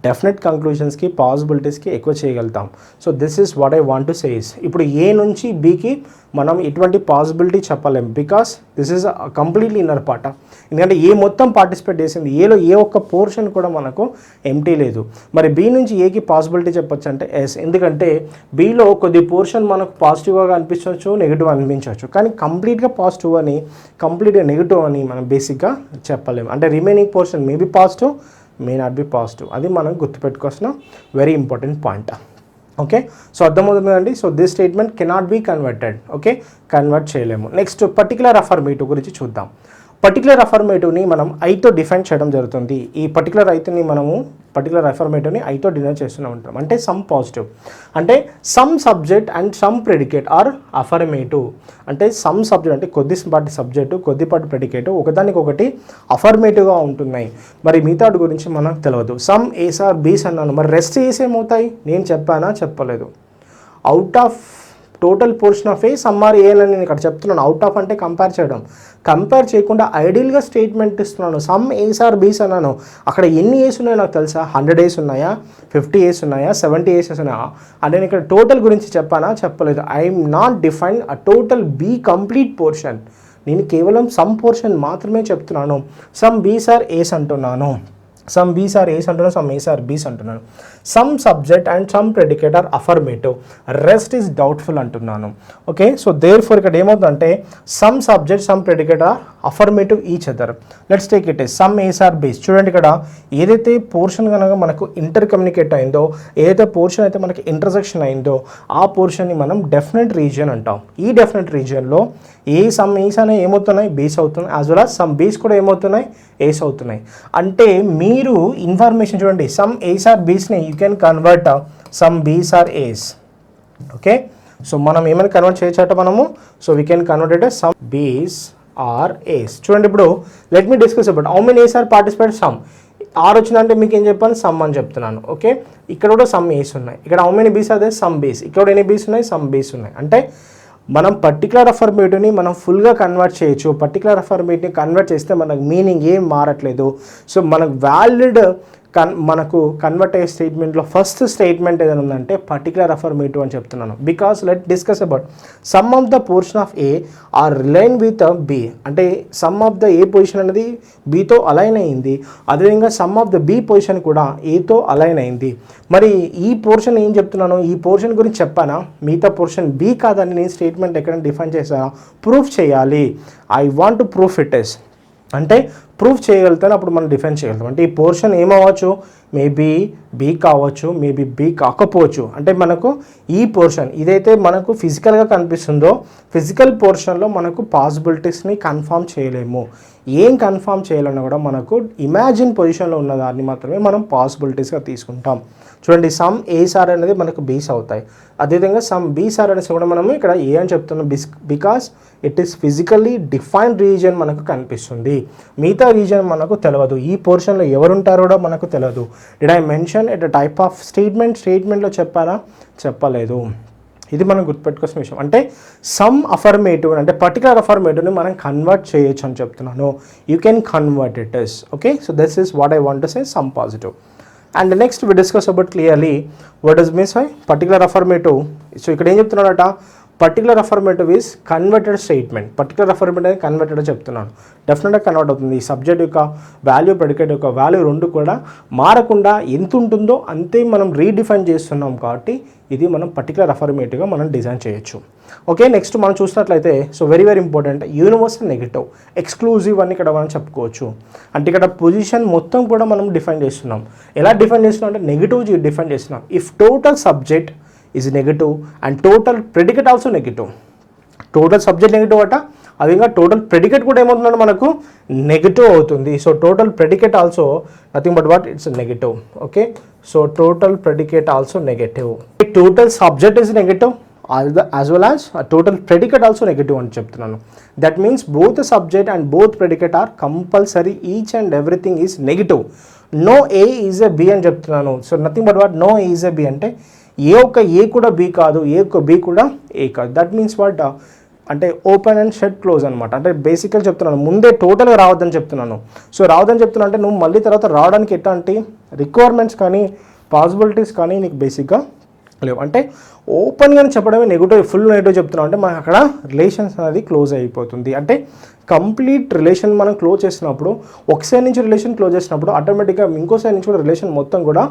డెఫినెట్ కంక్లూషన్స్కి పాసిబిలిటీస్కి ఎక్కువ చేయగలుగుతాం. So this is what I want to says. ఇప్పుడు ఏ నుంచి బీకి మనం ఎటువంటి పాసిబిలిటీ చెప్పలేం, because this is completely inner part. ఎందుకంటే ఏ మొత్తం పార్టిసిపేట్ చేసింది, ఏలో ఏ ఒక్క పోర్షన్ కూడా మనకు ఎంటీ లేదు. మరి బి నుంచి ఏకి పాసిబిలిటీ చెప్పొచ్చు అంటే ఎస్, ఎందుకంటే బీలో కొద్ది పోర్షన్ మనకు పాజిటివ్గా అనిపించవచ్చు, నెగిటివ్ అనిపించవచ్చు, కానీ కంప్లీట్గా పాజిటివ్ అని కంప్లీట్గా నెగిటివ్ అని మనం బేసిక్గా చెప్పలేము. అంటే remaining portion maybe positive, may not be positive. అది మనం గుర్తుపెట్టుకోవాల్సిన very important point. Okay, so అర్థమవుతుంది కదండి. So this statement cannot be converted. Okay, convert చేయలేము. నెక్స్ట్ పర్టికులర్ అఫర్మేటివ్ గురించి చూద్దాం. పర్టికులర్ అఫర్మేటివ్ని మనం ఐతో డిఫైన్ చేయడం జరుగుతుంది. ఈ పర్టికులర్ అఫర్మేటివ్ని ఐతో డినోట్ చేస్తూనే ఉంటాం. అంటే సమ్ పాజిటివ్, అంటే some subject and some predicate are affirmative. అంటే సమ్ సబ్జెక్ట్ అంటే కొద్దిపాటి సబ్జెక్టు, కొద్దిపాటి ప్రెడికేట్ ఒకదానికొకటి అఫర్మేటివ్గా ఉంటున్నాయి. మరి మిగతా గురించి మనకు తెలియదు. సమ్ ఏస్ ఆర్ బీస్ అన్నాను, మరి రెస్ట్ ఏస్ ఏమవుతాయి, నేను చెప్పానా చెప్పలేదు. Out of total portion of A some are A అని నేను ఇక్కడ చెప్తున్నాను. అవుట్ ఆఫ్ అంటే కంపేర్ చేయడం, కంపేర్ చేయకుండా ఐడియల్గా స్టేట్మెంట్ ఇస్తున్నాను. సమ్ ఏస్ ఆర్ బీస్ అన్నాను, అక్కడ ఎన్ని ఏస్ ఉన్నాయో నాకు తెలుసా, 100 ఏస్ ఉన్నాయా, 50 ఏస్ ఉన్నాయా, 70 ఏసెస్ ఉన్నాయా అంటే నేను ఇక్కడ టోటల్ గురించి చెప్పానా చెప్పలేదు. I'm not define a total be complete portion, నేను కేవలం సమ్ పోర్షన్ మాత్రమే చెప్తున్నాను. సమ్ బీస్ ఆర్ ఏస్ అంటున్నాను. సమ్ బీస్ ఆర్ ఏస్ అంటున్నాను, సమ్ ఏస్ ఆర్ బీస్ అంటున్నాను. Some subject and some predicate are affirmative, rest is doubtful అంటున్నాను. ఓకే, సో దేర్ ఫోర్ ఇక్కడ ఏమవుతుందంటే some subject some predicate are affirmative each other. Let's take it some ace are B's. చూడండి ఇక్కడ ఏదైతే portion కనుక మనకు inter communicate అయిందో, ఏదైతే పోర్షన్ అయితే మనకి ఇంటర్సెక్షన్ అయిందో ఆ పోర్షన్ని మనం డెఫినెట్ రీజియన్ అంటాం. ఈ డెఫినెట్ రీజియన్లో ఏ సమ్ ఏస్ అనేవి ఏమవుతున్నాయి, బేస్ అవుతున్నాయి, as well as some B's కూడా ఏమవుతున్నాయి, ఏస్ అవుతున్నాయి. అంటే మీరు ఇన్ఫర్మేషన్ చూడండి, సమ్ ఏస్ ఆర్ బీస్ని you can convert some B's are A's. Okay, so మనం ఏమైనా కన్వర్ట్ చేయొచ్చట మనము, so we can convert it some B's are A's. చూడండి ఇప్పుడు let me discuss about how many A's are participate. Some are వచ్చిందంటే మీకు ఏం చెప్పాను, సమ్ అని చెప్తున్నాను. ఓకే, ఇక్కడ కూడా సమ్ ఏస్ ఉన్నాయి. ఇక్కడ హౌ మెనీ బీస్ అదే సమ్ బీస్. ఇక్కడ కూడా ఎన్ని బీస్ ఉన్నాయి, సమ్ బీస్ ఉన్నాయి. అంటే మనం పర్టికులర్ అఫర్మేటివ్ని మనం ఫుల్గా కన్వర్ట్ చేయొచ్చు. పర్టికులర్ అఫర్మేటివ్ని కన్వర్ట్ చేస్తే మనకు మీనింగ్ ఏం మారట్లేదు. సో మనకు వ్యాలిడ్ మనకు కన్వర్ట్ అయ్యే స్టేట్మెంట్లో ఫస్ట్ స్టేట్మెంట్ ఏదైనా ఉందంటే పర్టికులర్ అఫర్మేటివ్ అని చెప్తున్నాను. Because let discuss about some of the portion of A are realign with B. అంటే some of the A position అనేది బీతో అలైన్ అయింది, అదేవిధంగా some of the B position కూడా ఏతో అలైన్ అయింది. మరి ఈ పోర్షన్ ఏం చెప్తున్నాను, ఈ పోర్షన్ గురించి చెప్పానా, మిగతా పోర్షన్ బి కాదని నేను స్టేట్మెంట్ ఎక్కడ డిఫైన్ చేశానా, ప్రూఫ్ చేయాలి. I want to proof it is అంటే ప్రూఫ్ చేయగలుగుతాను, అప్పుడు మనం డిఫైన్ చేయగలుగుతాం. అంటే ఈ పోర్షన్ ఏమవ్వచ్చు, మేబీ బీ కావచ్చు, మేబీ బీ కాకపోవచ్చు. అంటే మనకు ఈ పోర్షన్ ఇదైతే మనకు ఫిజికల్గా కనిపిస్తుందో ఫిజికల్ పోర్షన్లో మనకు పాసిబిలిటీస్ని కన్ఫర్మ్ చేయలేము. ఏం కన్ఫర్మ్ చేయాలన్నా కూడా మనకు ఇమాజిన్ పొజిషన్లో ఉన్న దాన్ని మాత్రమే మనం పాసిబిలిటీస్గా తీసుకుంటాం. చూడండి సమ్ ఏసార్ అనేది మనకు బీస్ అవుతాయి, అదేవిధంగా సమ్ బీసార్ అనేసి కూడా మనము ఇక్కడ ఏ అని చెప్తున్నాం, because it is physically defined region మనకు కనిపిస్తుంది. మిగతా రీజియన్ మనకు తెలియదు, ఈ పోర్షన్లో ఎవరుంటారో కూడా మనకు తెలియదు. Did I mention at type of స్టేట్మెంట్లో చెప్పారా, చెప్పలేదు. ఇది మనం గుర్తుపెట్టుకోవాల్సిన విషయం. అంటే సమ్ అఫర్మేటివ్ అంటే పర్టికులర్ అఫర్మేటివ్ని మనం కన్వర్ట్ చేయొచ్చు అని చెప్తున్నాను. You can convert it is. Okay, so this is what I want to say, some positive. And next we discuss about clearly what does means by particular affirmative. So ఇక్కడ ఏం చెప్తున్నాడట, particular affirmative is converted statement. Particular affirmative అనేది converted చెప్తున్నాను, డెఫినెట్గా convert అవుతుంది. ఈ subject యొక్క value, predicate యొక్క వాల్యూ రెండు కూడా మారకుండా ఎంత ఉంటుందో అంతే మనం రీడిఫైన్ చేస్తున్నాం. కాబట్టి ఇది మనం పర్టికులర్ అఫర్మేటివ్గా మనం డిజైన్ చేయొచ్చు. ఓకే, నెక్స్ట్ మనం చూసినట్లయితే so very important universal negative, exclusive అని ఇక్కడ మనం చెప్పుకోవచ్చు. అంటే ఇక్కడ పొజిషన్ మొత్తం కూడా మనం డిఫైన్ చేస్తున్నాం. ఎలా డిఫైన్ చేస్తున్నాం అంటే నెగిటివ్ డిఫైన్ చేస్తున్నాం. If total subject is negative and total predicate also negative. Total subject negative అట, అదేవిధంగా టోటల్ ప్రెడికేట్ కూడా ఏమవుతుందంటే మనకు నెగిటివ్ అవుతుంది. So total predicate also nothing but what, it's negative. Okay, so total predicate also negative. Total subject is negative as well as total predicate also negative అని చెప్తున్నాను. That means both subject and both predicate are compulsory, each and everything is negative. No A is a B అని చెప్తున్నాను. So nothing but what, no A is a B అంటే ఏ ఒక్క ఏ కూడా B కాదు, ఏ ఒక్క బి కూడా ఏ కాదు. దట్ మీన్స్ వాట్, అంటే ఓపెన్ అండ్ షట్ క్లోజ్ అనమాట. అంటే బేసికల్ చెప్తున్నాను, ముందే టోటల్గా రావద్దని చెప్తున్నాను. సో రావద్దని చెప్తున్నా అంటే నువ్వు మళ్ళీ తర్వాత రావడానికి ఎట్లాంటి రిక్వైర్మెంట్స్ కానీ పాసిబిలిటీస్ కానీ నీకు బేసిక్గా లేవు. అంటే ఓపెన్గానే చెప్పడమే నెగిటివ్, ఫుల్ నెగిటివ్ చెప్తున్నాం అంటే మనకు అక్కడ రిలేషన్స్ అనేది క్లోజ్ అయిపోతుంది. అంటే కంప్లీట్ రిలేషన్ మనం క్లోజ్ చేసినప్పుడు, ఒక సైడ్ నుంచి రిలేషన్ క్లోజ్ చేసినప్పుడు ఆటోమేటిక్గా ఇంకో సైడ్ నుంచి కూడా రిలేషన్ మొత్తం కూడా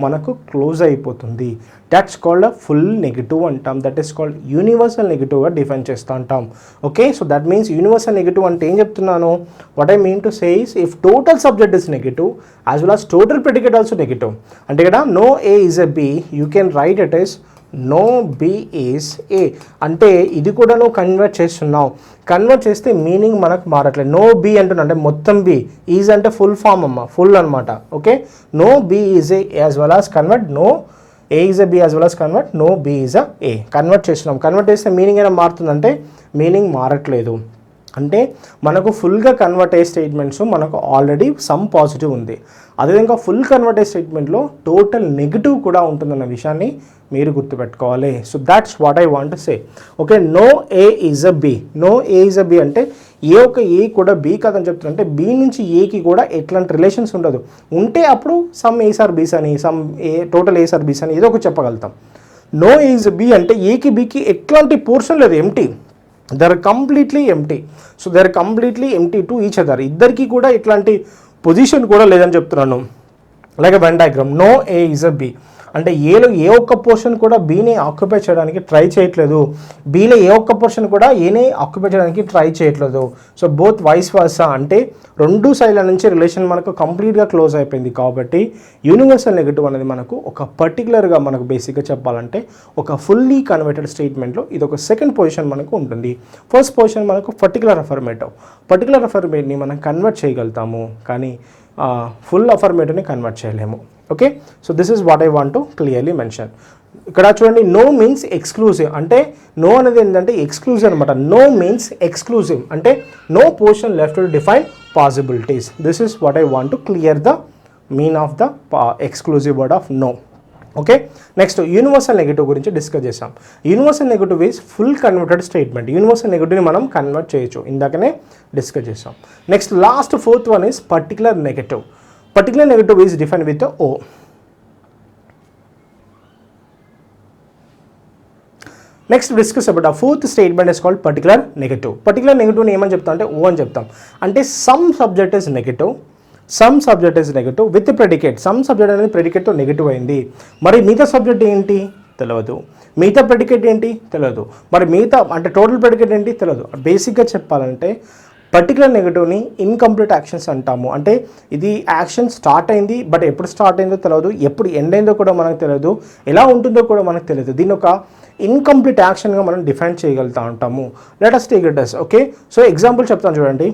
మనకు క్లోజ్ అయిపోతుంది. దట్స్ కాల్డ్ ఫుల్ నెగిటివ్ అంటాం. దట్ ఈస్ కాల్డ్ యూనివర్సల్ నెగిటివ్గా డిఫైన్ చేస్తూ ఉంటాం. Okay, so that means universal negative అంటే ఏం చెప్తున్నాను, what I mean to say is if total subject is negative as well as total predicate also negative. అంటే ఇక్కడ no A is a B, you can write it is no B is A. అంటే ఇది కూడా నువ్వు convert చేస్తున్నావు, convert చేస్తే meaning మనకు మారట్లేదు. No B అంటున్నా అంటే మొత్తం బి, ఈజ్ అంటే ఫుల్ ఫామ్ అమ్మ, ఫుల్ అనమాట. Okay, no B is A as well as convert no A is a B as well as convert no B is a A. Convert చేస్తున్నాం, convert చేస్తే meaning అయినా మారుతుందంటే meaning మారట్లేదు. అంటే మనకు ఫుల్గా కన్వర్ట్ అయ్యే స్టేట్మెంట్స్ మనకు ఆల్రెడీ సమ్ పాజిటివ్ ఉంది, అదేవిధంగా ఫుల్ కన్వర్ట్ అయ్యే స్టేట్మెంట్లో టోటల్ నెగిటివ్ కూడా ఉంటుందన్న విషయాన్ని మీరు గుర్తుపెట్టుకోవాలి. So that's what I want to say. Okay, no A is a B, no A is a B అంటే ఏ ఒక ఏ కూడా బి కాదని చెప్తున్నా అంటే బి నుంచి ఏకి కూడా ఎట్లాంటి రిలేషన్స్ ఉండదు. ఉంటే అప్పుడు సమ్ ఏస్ ఆర్ బీస్ అని, some A total A's are B's అని ఏదో ఒకటి చెప్పగలుగుతాం. నో ఈజ్ బి అంటే ఏకి బికి ఎట్లాంటి పోర్షన్ లేదు, empty, they are completely empty. So they are completely empty to each other. ఇద్దరికి కూడా ఇట్లాంటి పొజిషన్ కూడా లేదని చెప్తున్నాను. Like Venn diagram, no A is a B, అంటే ఏలో ఏ ఒక్క పోర్షన్ కూడా బీని ఆక్యుపై చేయడానికి ట్రై చేయట్లేదు, బీలో ఏ ఒక్క పోర్షన్ కూడా ఏని ఆక్యుపై చేయడానికి ట్రై చేయట్లేదు. సో బోత్ వైస్ వర్సా, అంటే రెండు సైడ్ల నుంచి రిలేషన్ మనకు కంప్లీట్గా క్లోజ్ అయిపోయింది. కాబట్టి యూనివర్సల్ నెగటివ్ అనేది మనకు ఒక పర్టికులర్గా మనకు బేసిక్గా చెప్పాలంటే ఒక ఫుల్లీ కన్వర్టెడ్ స్టేట్మెంట్లో ఇది ఒక సెకండ్ పొజిషన్ మనకు ఉంటుంది. ఫస్ట్ పొజిషన్ మనకు పర్టికులర్ అఫర్మేటివ్ని మనం కన్వర్ట్ చేయగలుగుతాము, కానీ ఫుల్ అఫర్మేటివ్ని కన్వర్ట్ చేయలేము. Okay, so this is what I want to clearly mention. ఇక్కడ చూడండి, నో మీన్స్ ఎక్స్క్లూజివ్, అంటే నో అనేది ఏంటంటే ఎక్స్క్లూజివ్ అనమాట. నో మీన్స్ ఎక్స్క్లూజివ్ అంటే no portion left to define possibilities. This is what I want to clear the mean of the exclusive word of no. Okay, next universal negative గురించి discuss చేసాం. Universal negative is full converted statement. Universal నెగటివ్ని మనం convert చేయొచ్చు, ఇందాకనే discuss చేసాం. Next last fourth one is particular negative. Particular negative is define with O. Next discuss about ఆ fourth statement is called particular negative. Particular నెగటివ్ని ఏమని చెప్తాం అంటే ఓ అని చెప్తాం. అంటే some subject is negative, some subject is negative with predicate. Some subject అనేది ప్రెడికేట్తో నెగటివ్ అయింది, మరి మిగతా సబ్జెక్ట్ ఏంటి తెలియదు, మిగతా ప్రెడికేట్ ఏంటి తెలియదు, మరి మిగతా అంటే టోటల్ ప్రెడికేట్ ఏంటి తెలియదు. బేసిక్గా చెప్పాలంటే పర్టికులర్ నెగటివ్ని ఇన్కంప్లీట్ యాక్షన్స్ అంటాము. అంటే ఇది యాక్షన్ స్టార్ట్ అయింది, బట్ ఎప్పుడు స్టార్ట్ అయిందో తెలియదు, ఎప్పుడు ఎండ్ అయిందో కూడా మనకు తెలియదు, ఎలా ఉంటుందో కూడా మనకు తెలియదు. దీని ఒక ఇన్కంప్లీట్ యాక్షన్గా మనం డిఫైన్ చేయగలుగుతూ ఉంటాము. Let us take it as, okay. So example చెప్తాను చూడండి.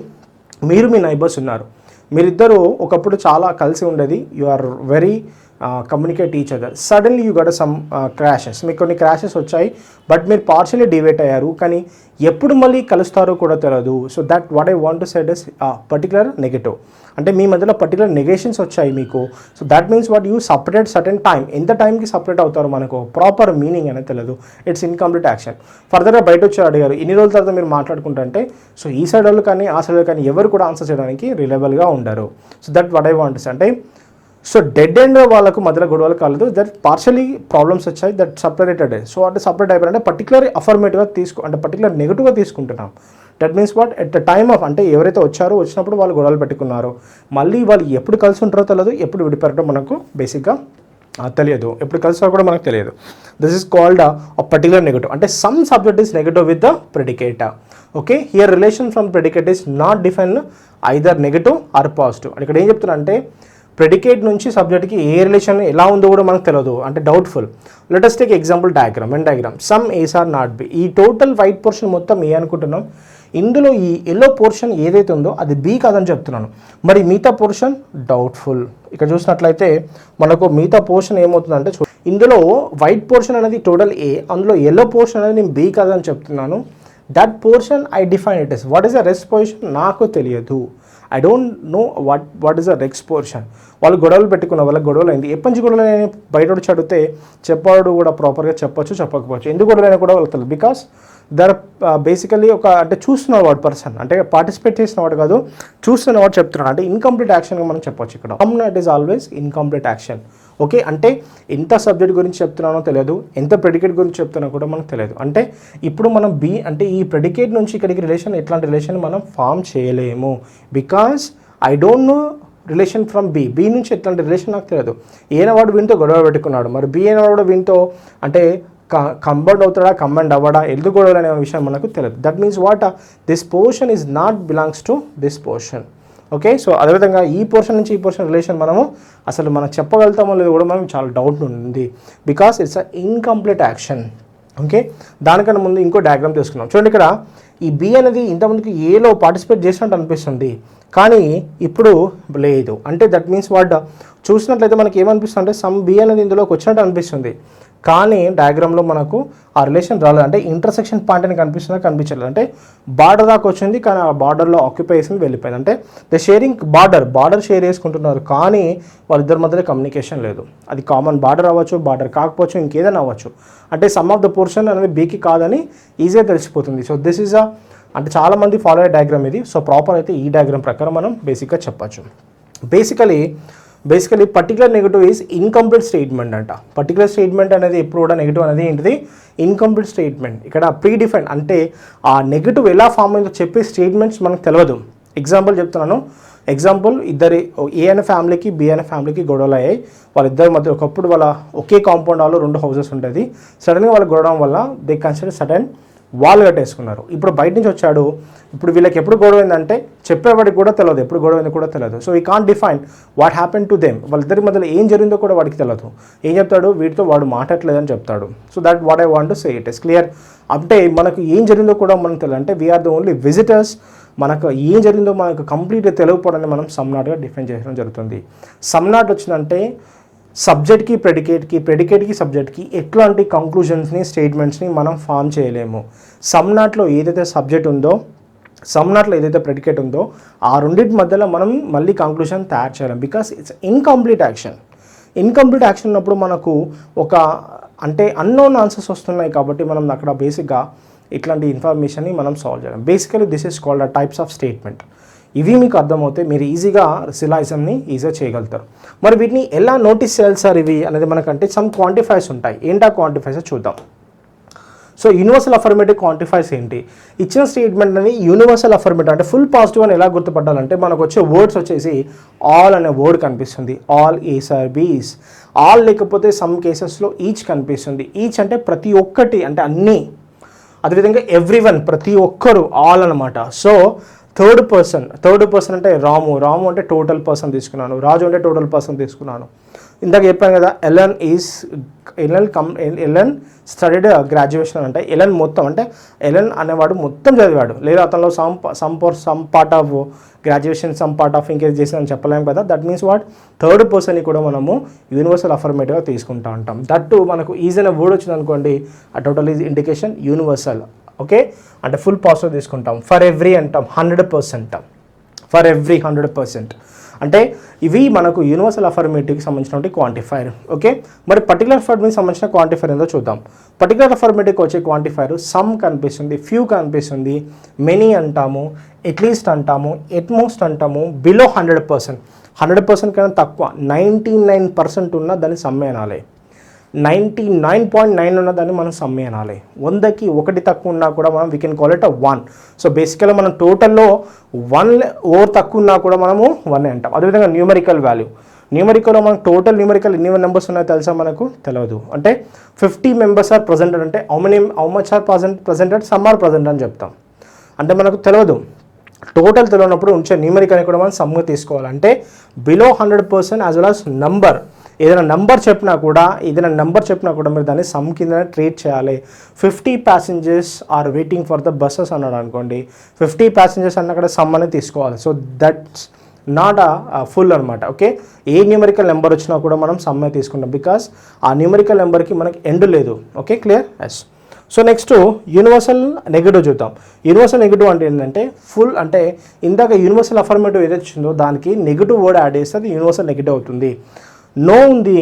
మీరు మీ నైబర్స్ ఉన్నారు, మీరిద్దరూ ఒకప్పుడు చాలా కలిసి ఉండేది, you are very communicate each other. Suddenly you got some crashes, మీకు కొన్ని క్రాషెస్ వచ్చాయి, బట్ మీరు పార్షియలీ డివేట్ అయ్యారు, కానీ ఎప్పుడు మళ్ళీ కలుస్తారో కూడా తెలియదు. So that what I want to said is particular negative. అంటే మీ మధ్యలో పర్టికులర్ నెగేషన్స్ వచ్చాయి మీకు. So that means what you separate certain time, ఎంత టైంకి సపరేట్ అవుతారో మనకు ప్రాపర్ మీనింగ్ అనేది తెలియదు. It's incomplete action. ఫర్దర్గా బయట వచ్చి అడిగారు, ఇన్ని రోజుల తర్వాత మీరు మాట్లాడుకుంటుంటే, సో ఈ సైడ్ వాళ్ళు కానీ ఆ సైడ్ కానీ ఎవరు కూడా ఆన్సర్ చేయడానికి రిలయబుల్గా ఉండరు. So that what I want అంటే సో డెడ్ ఎండ్ వాళ్ళకు మధ్యలో గొడవలు కాలేదు, దట్ పార్షియలీ ప్రాబ్లమ్స్ వచ్చాయి, దట్ సపరేటెడ్. సో అంటే సపరేట్ అయిపోయారంటే పర్టికులర్ అఫర్మేటివ్గా అంటే పర్టికులర్ నెగిటివ్గా తీసుకుంటున్నాం. That means what at the time of, అంటే ఎవరైతే వచ్చారో వచ్చినప్పుడు వాళ్ళు గొడవలు పెట్టుకున్నారు, మళ్ళీ వాళ్ళు ఎప్పుడు కలిసి ఉంటారో తెలియదు, ఎప్పుడు విడిపోయారో మనకు బేసిక్గా తెలియదు, ఎప్పుడు కలిసారో కూడా మనకు తెలియదు. This is called a particular negative. అంటే some subject is negative with the predicate. Okay, here relation from predicate is not define either negative or positive. ఇక్కడ ఏం చెప్తున్నా అంటే ప్రెడికేట్ నుంచి సబ్జెక్ట్కి ఏ రిలేషన్ ఎలా ఉందో కూడా మనకు తెలియదు, అంటే doubtful. Let us take example diagram, when diagram some ace are not B. ఈ టోటల్ వైట్ పోర్షన్ మొత్తం ఏ అనుకుంటున్నాం, ఇందులో ఈ ఎల్లో పోర్షన్ ఏదైతే ఉందో అది బి కాదని చెప్తున్నాను, మరి మిగతా పోర్షన్ డౌట్ఫుల్. ఇక్కడ చూసినట్లయితే మనకు మిగతా పోర్షన్ ఏమవుతుందంటే, ఇందులో వైట్ పోర్షన్ అనేది టోటల్ ఏ, అందులో ఎల్లో పోర్షన్ అనేది నేను బి కాదని చెప్తున్నాను. That portion I define it is. What is the rest position నాకు తెలియదు, I don't know what is the next portion. వాళ్ళు గొడవలు పెట్టుకున్న, వాళ్ళకి గొడవలు అయింది, ఎప్పటి నుంచి గొడవలు అయినా బయట వచ్చి అడిగితే చెప్పాడు కూడా ప్రాపర్గా చెప్పొచ్చు, చెప్పకపోవచ్చు. ఎందుకు గొడవలు అయినా కూడా వాళ్ళకి తెలియదు, బికాస్ దర్ బేసికలీ ఒక అంటే చూస్తున్న వాడు పర్సన్, అంటే పార్టిసిపేట్ చేసిన వాడు కాదు, చూస్తున్న వాడు చెప్తున్నాడు, అంటే ఇన్కంప్లీట్ యాక్షన్గా మనం చెప్పొచ్చు. ఇక్కడ it is always incomplete action. Okay, అంటే ఎంత సబ్జెక్ట్ గురించి చెప్తున్నానో తెలియదు, ఎంత ప్రెడికేట్ గురించి చెప్తున్నా కూడా మనకు తెలియదు. అంటే ఇప్పుడు మనం బి అంటే ఈ ప్రెడికేట్ నుంచి ఇక్కడికి రిలేషన్, ఎట్లాంటి రిలేషన్ మనం ఫామ్ చేయలేము, because I don't know relation from B నుంచి ఎట్లాంటి రిలేషన్ నాకు తెలియదు. ఏనవాడు వీనితో గొడవ పెట్టుకున్నాడు, మరి బి అయినవాడు వీనితో అంటే కంబైండ్ అవుతాడా, కంబైండ్ అవ్వడా, ఎందుకు గొడవలు అనే విషయం మనకు తెలియదు. That means what this portion is not belongs to this portion. Okay, so అదేవిధంగా ఈ పోర్షన్ నుంచి ఈ పోర్షన్ రిలేషన్ మనము అసలు మనం చెప్పగలుగుతామో లేదో కూడా మనకు చాలా డౌట్ ఉంది, because it's a incomplete action. Okay, దానికన్నా ముందు ఇంకో డయాగ్రామ్ తీసుకున్నాం. చూడండి, ఇక్కడ ఈ బి అనేది ఇంతకుముందుకు ఏలో పార్టిసిపేట్ చేసినట్టు అనిపిస్తుంది, కానీ ఇప్పుడు లేదు. అంటే దట్ మీన్స్ వాట్ చూసినట్లయితే మనకి ఏమనిపిస్తుంది అంటే సమ్ బి అనేది ఇందులోకి వచ్చినట్టు అనిపిస్తుంది, కానీ డయాగ్రామ్లో మనకు ఆ రిలేషన్ రాలేదు. అంటే ఇంటర్సెక్షన్ పాయింట్ అని కనిపించలేదు. అంటే బార్డర్ దాకా వచ్చింది, కానీ ఆ బార్డర్లో ఆక్యుపై చేసింది వెళ్ళిపోయింది. అంటే ద షేరింగ్ బార్డర్ షేర్ చేసుకుంటున్నారు, కానీ వాళ్ళిద్దరి మధ్యలో కమ్యూనికేషన్ లేదు. అది కామన్ బార్డర్ అవ్వచ్చు, బార్డర్ కాకపోవచ్చు, ఇంకేదైనా అవ్వచ్చు. అంటే సమ్ ఆఫ్ ద పోర్షన్ అనేది బీకి కాదని ఈజీగా తెలిసిపోతుంది. సో దిస్ ఈజ్ అంటే చాలామంది ఫాలో అయ్యే డయాగ్రామ్ ఇది. సో ప్రాపర్ అయితే ఈ డయాగ్రామ్ ప్రకారం మనం బేసిక్గా చెప్పచ్చు. Basically particular negative is incomplete statement అంట. పర్టికులర్ స్టేట్మెంట్ అనేది ఎప్పుడు కూడా నెగిటివ్ అనేది ఏంటిది, ఇన్కంప్లీట్ స్టేట్మెంట్. ఇక్కడ ప్రీడిఫైన్ అంటే ఆ నెగిటివ్ ఎలా ఫామ్ అయిందో చెప్పే స్టేట్మెంట్స్ మనకు తెలియదు. ఎగ్జాంపుల్ చెప్తున్నాను, ఎగ్జాంపుల్ ఇద్దరి ఏ అనే ఫ్యామిలీకి బి అనే ఫ్యామిలీకి గొడవలు అయ్యాయి. వాళ్ళిద్దరి మధ్య ఒకప్పుడు వాళ్ళ ఒకే కాంపౌండ్ హాల్లో 2 హౌసెస్ ఉండేది. సడన్గా వాళ్ళు గొడవడం వల్ల దే కన్సిడర్ సడన్ వాల్ కట్టేసుకున్నారు. ఇప్పుడు బయట నుంచి వచ్చాడు. ఇప్పుడు వీళ్ళకి ఎప్పుడు గొడవ అయిందంటే చెప్పేవాడికి కూడా తెలియదు, ఎప్పుడు గొడవ అయింది కూడా తెలియదు. So we can't define what happen to them. వాళ్ళిద్దరి మధ్యలో ఏం జరిగిందో కూడా వాడికి తెలియదు. ఏం చెప్తాడు, వీటితో వాడు మాట్లాడలేదని చెప్తాడు. So that what I want to say it is clear. అంటే మనకు ఏం జరిగిందో కూడా మనకు తెలియదు. అంటే వీఆర్ ద ఓన్లీ విజిటర్స్. మనకు ఏం జరిగిందో మనకు కంప్లీట్గా తెలియకపోవడాన్ని మనం సమ్నాట్గా డిఫైన్ చేయడం జరుగుతుంది. సమ్నాట్ వచ్చిందంటే సబ్జెక్ట్కి ప్రెడికేట్కి సబ్జెక్ట్కి ఎట్లాంటి కంక్లూజన్స్ని స్టేట్మెంట్స్ని మనం ఫామ్ చేయలేము. సమ్నాట్లో ఏదైతే సబ్జెక్ట్ ఉందో, సమ్నాట్లో ఏదైతే ప్రెడికేట్ ఉందో ఆ రెండింటి మధ్యలో మనం మళ్ళీ కంక్లూజన్ తయారు చేయలేం. Because it's incomplete action. Incomplete action ఉన్నప్పుడు మనకు ఒక అంటే అన్నోన్ ఆన్సర్స్ వస్తున్నాయి కాబట్టి మనం అక్కడ బేసిక్గా ఇట్లాంటి ఇన్ఫర్మేషన్ని మనం సాల్వ్ చేయలేం. Basically this is called a types of statement. ఇవి మీకు అర్థమవుతే మీరు ఈజీగా సిలాయిజంని ఈజీగా చేయగలుగుతారు. మరి వీటిని ఎలా నోటీస్ చేయాలి సార్ ఇవి అనేది మనకంటే సమ్ క్వాంటిఫైర్స్ ఉంటాయి. ఏంటా క్వాంటిఫైర్స్ చూద్దాం. సో యూనివర్సల్ అఫర్మేటివ్ క్వాంటిఫైర్స్ ఏంటి? ఇచ్చిన స్టేట్మెంట్ అనేది యూనివర్సల్ అఫర్మేటివ్ అంటే ఫుల్ పాజిటివ్ అని ఎలా గుర్తుపట్టాలంటే మనకు వచ్చే వర్డ్స్ వచ్చేసి ఆల్ అనే వర్డ్ కనిపిస్తుంది. ఆల్ ఈస్ ఆర్ బీస్. ఆల్ లేకపోతే సమ్ కేసెస్లో ఈచ్ కనిపిస్తుంది. ఈచ్ అంటే ప్రతి ఒక్కటి అంటే అన్నీ. అదేవిధంగా ఎవ్రీవన్ ప్రతి ఒక్కరు ఆల్ అనమాట. సో థర్డ్ పర్సన్ అంటే రాము అంటే టోటల్ పర్సన్ తీసుకున్నాను. రాజు అంటే టోటల్ పర్సన్ తీసుకున్నాను. ఇందాక చెప్పాను కదా ఎలన్ స్టడీడ్ గ్రాడ్యుయేషన్ అంటే ఎలన్ మొత్తం అంటే ఎలన్ అనేవాడు మొత్తం చదివాడు, లేదా అతనిలో some part of graduation some part of ఇంకేజ్ చేసిందని చెప్పలేము కదా. దట్ మీన్స్ వాట్ థర్డ్ పర్సన్ని కూడా మనము యూనివర్సల్ అఫర్మేటివ్గా తీసుకుంటా ఉంటాం. దట్టు మనకు ఈజీ అనే వర్డ్ వచ్చింది అనుకోండి, ఆ total is indication universal. Okay, అంటే ఫుల్ పాజిటివ్ తీసుకుంటాం. ఫర్ ఎవ్రీ అంటాం, 100%. ఫర్ ఎవ్రీ 100% అంటే ఇవి మనకు యూనివర్సల్ అఫర్మేటివ్కి సంబంధించినటువంటి క్వాంటిఫైర్. ఓకే, మరి పర్టికులర్ అఫర్మేటివ్కి సంబంధించిన క్వాంటిఫైర్ ఏందో చూద్దాం. పర్టికులర్ అఫర్మేటివ్కి వచ్చే క్వాంటిఫైర్ సమ్ కనిపిస్తుంది, ఫ్యూ కనిపిస్తుంది, మెనీ అంటాము, అట్లీస్ట్ అంటాము, ఎట్మోస్ట్ అంటాము, బిలో 100%. 100% కన్నా తక్కువ 99% ఉన్న దాన్ని సమ్మె అనాలి. 99.9 ఉన్న దాన్ని మనం సమ్మె అనాలి. 100కి 1 తక్కువ ఉన్నా కూడా మనం we can call it 1. So బేసికల్గా మనం టోటల్లో 1 ఓవర్ తక్కువ ఉన్నా కూడా మనము 1 అంటాం. అదేవిధంగా న్యూమరికల్ వాల్యూ. న్యూమరికల్లో మనకు టోటల్ న్యూమరికల్ ఎన్ని నెంబర్స్ ఉన్నాయో తెలుసా మనకు తెలియదు. అంటే 50 మెంబర్స్ ఆర్ ప్రజెంటెడ్ అంటే how much are presented, some are present అని చెప్తాం. అంటే మనకు తెలియదు. టోటల్ తెలియనప్పుడు ఉంచే న్యూమరికల్ అని కూడా మనం సమ్గా తీసుకోవాలి. అంటే below 100% as well as number. ఏదైనా నెంబర్ చెప్పినా కూడా మీరు దాన్ని సమ్ కింద ట్రీట్ చేయాలి. 50 passengers are waiting for the buses అన్నాడు అనుకోండి, 50 passengers అన్న అక్కడ సమ్ అనేది తీసుకోవాలి. సో దట్స్ నాట్ ఫుల్ అనమాట. ఓకే, ఏ న్యూమరికల్ నెంబర్ వచ్చినా కూడా మనం సమ్మే తీసుకుంటాం, బికాస్ ఆ న్యూమరికల్ నెంబర్కి మనకి ఎండ్ లేదు. Okay, clear? Yes. So next universal negative చూద్దాం. యూనివర్సల్ నెగటివ్ అంటే ఏంటంటే ఫుల్ అంటే ఇందాక యూనివర్సల్ అఫర్మేటివ్ ఏదైతే వచ్చిందో దానికి నెగటివ్ వర్డ్ యాడ్ చేస్తే అది యూనివర్సల్ నెగటివ్ అవుతుంది. నో ఉంది,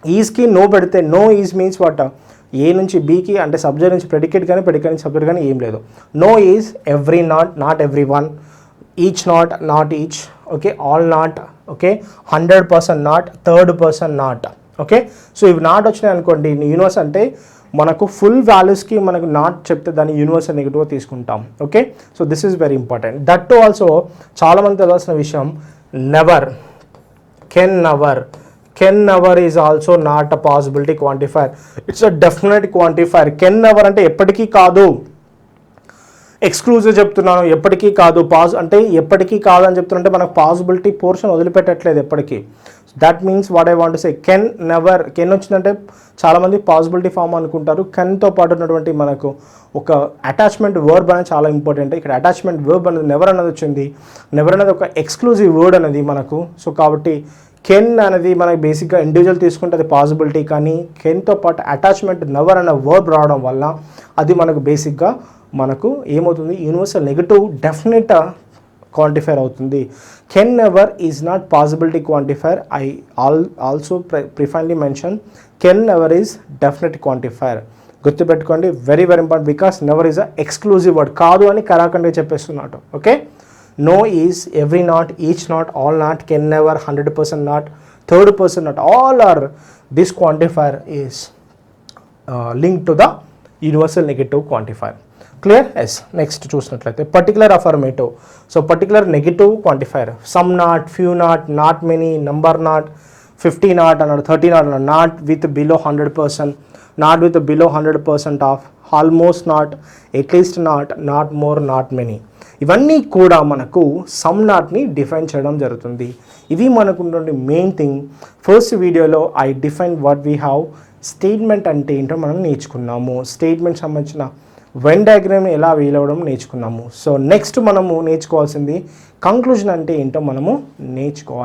ఈజ్కి నో పెడితే నో ఈజ్ మీన్స్ వాట్, ఏ నుంచి బీకి అంటే సబ్జెక్ట్ నుంచి ప్రెడికేట్ కానీ ప్రెడికేట్ నుంచి సబ్జెక్ట్ కానీ ఏం లేదు. No is every not every one, each not each, okay, all not, okay, 100% not, third person not. Okay, so ఇవి నాట్ వచ్చినాయి అనుకోండి, యూనివర్స్ అంటే మనకు ఫుల్ వాల్యూస్కి మనకు నాట్ చెప్తే దాన్ని యూనివర్సల్ నెగిటివ్గా తీసుకుంటాం. Okay, so this is very important. That to also చాలామంది తెలియాల్సిన విషయం never, can never is also not a possibility quantifier. It's a definite quantifier. Can never అంటే ఎప్పటికీ కాదు, ఎక్స్క్లూజివ్ చెప్తున్నాను, ఎప్పటికీ కాదు. అంటే ఎప్పటికీ కాదు అని చెప్తున్నంటే మనకు పాసిబిలిటీ పోర్షన్ వదిలిపెట్టట్లేదు ఎప్పటికీ. That means what I want to say can never. Can వచ్చిందంటే చాలామంది పాసిబిలిటీ ఫామ్ అనుకుంటారు. కెన్తో పాటు ఉన్నటువంటి మనకు ఒక అటాచ్మెంట్ వర్బ్ అనేది చాలా ఇంపార్టెంట్. ఇక్కడ అటాచ్మెంట్ వర్బ్ అనేది నెవర్ అనేది వచ్చింది. నెవర్ అనేది ఒక ఎక్స్క్లూజివ్ వర్డ్ అనేది మనకు. సో కాబట్టి కెన్ అనేది మనకి బేసిక్గా ఇండివిజువల్ తీసుకుంటే అది పాసిబిలిటీ, కానీ కెన్తో పాటు అటాచ్మెంట్ నెవర్ అనే వర్బ్ రావడం వల్ల అది మనకు బేసిక్గా మనకు ఏమవుతుంది, యూనివర్సల్ నెగటివ్ డెఫినెట్ క్వాంటిఫైర్ అవుతుంది. Can never is not possibility quantifier. I also previously mention can never is definite quantifier. గుర్తుపెట్టుకోండి, very very important. Because never is a exclusive word. కాదు అని కరాఖండిగా చెప్పేస్తున్నట్టు. Okay, no is every not, each not, all not, can never, 100% not, third person not, all or this quantifier is link to the universal negative quantifier. Clear? Yes. Next చూసినట్లయితే particular affirmative. So particular negative క్వాంటిఫైర్, some not, few not many, number not, 50 not అన్నాడు, 30 not అన్నాడు, not with below 100%, not with below 100% of, almost not, at least not more, not many. ఇవన్నీ కూడా మనకు some నాట్ని define చేయడం జరుగుతుంది. ఇవి మనకు ఉన్నటువంటి మెయిన్ థింగ్. ఫస్ట్ వీడియోలో I define what we have. Statement అంటే ఏంటో మనం నేర్చుకున్నాము. స్టేట్మెంట్ సంబంధించిన వెన్ డయాగ్రామ్ ఎలా వేయడం నేర్చుకున్నాము. సో నెక్స్ట్ మనము నేర్చుకోవాల్సింది కంక్లూజన్ అంటే ఏంటో మనము నేర్చుకోవాలి.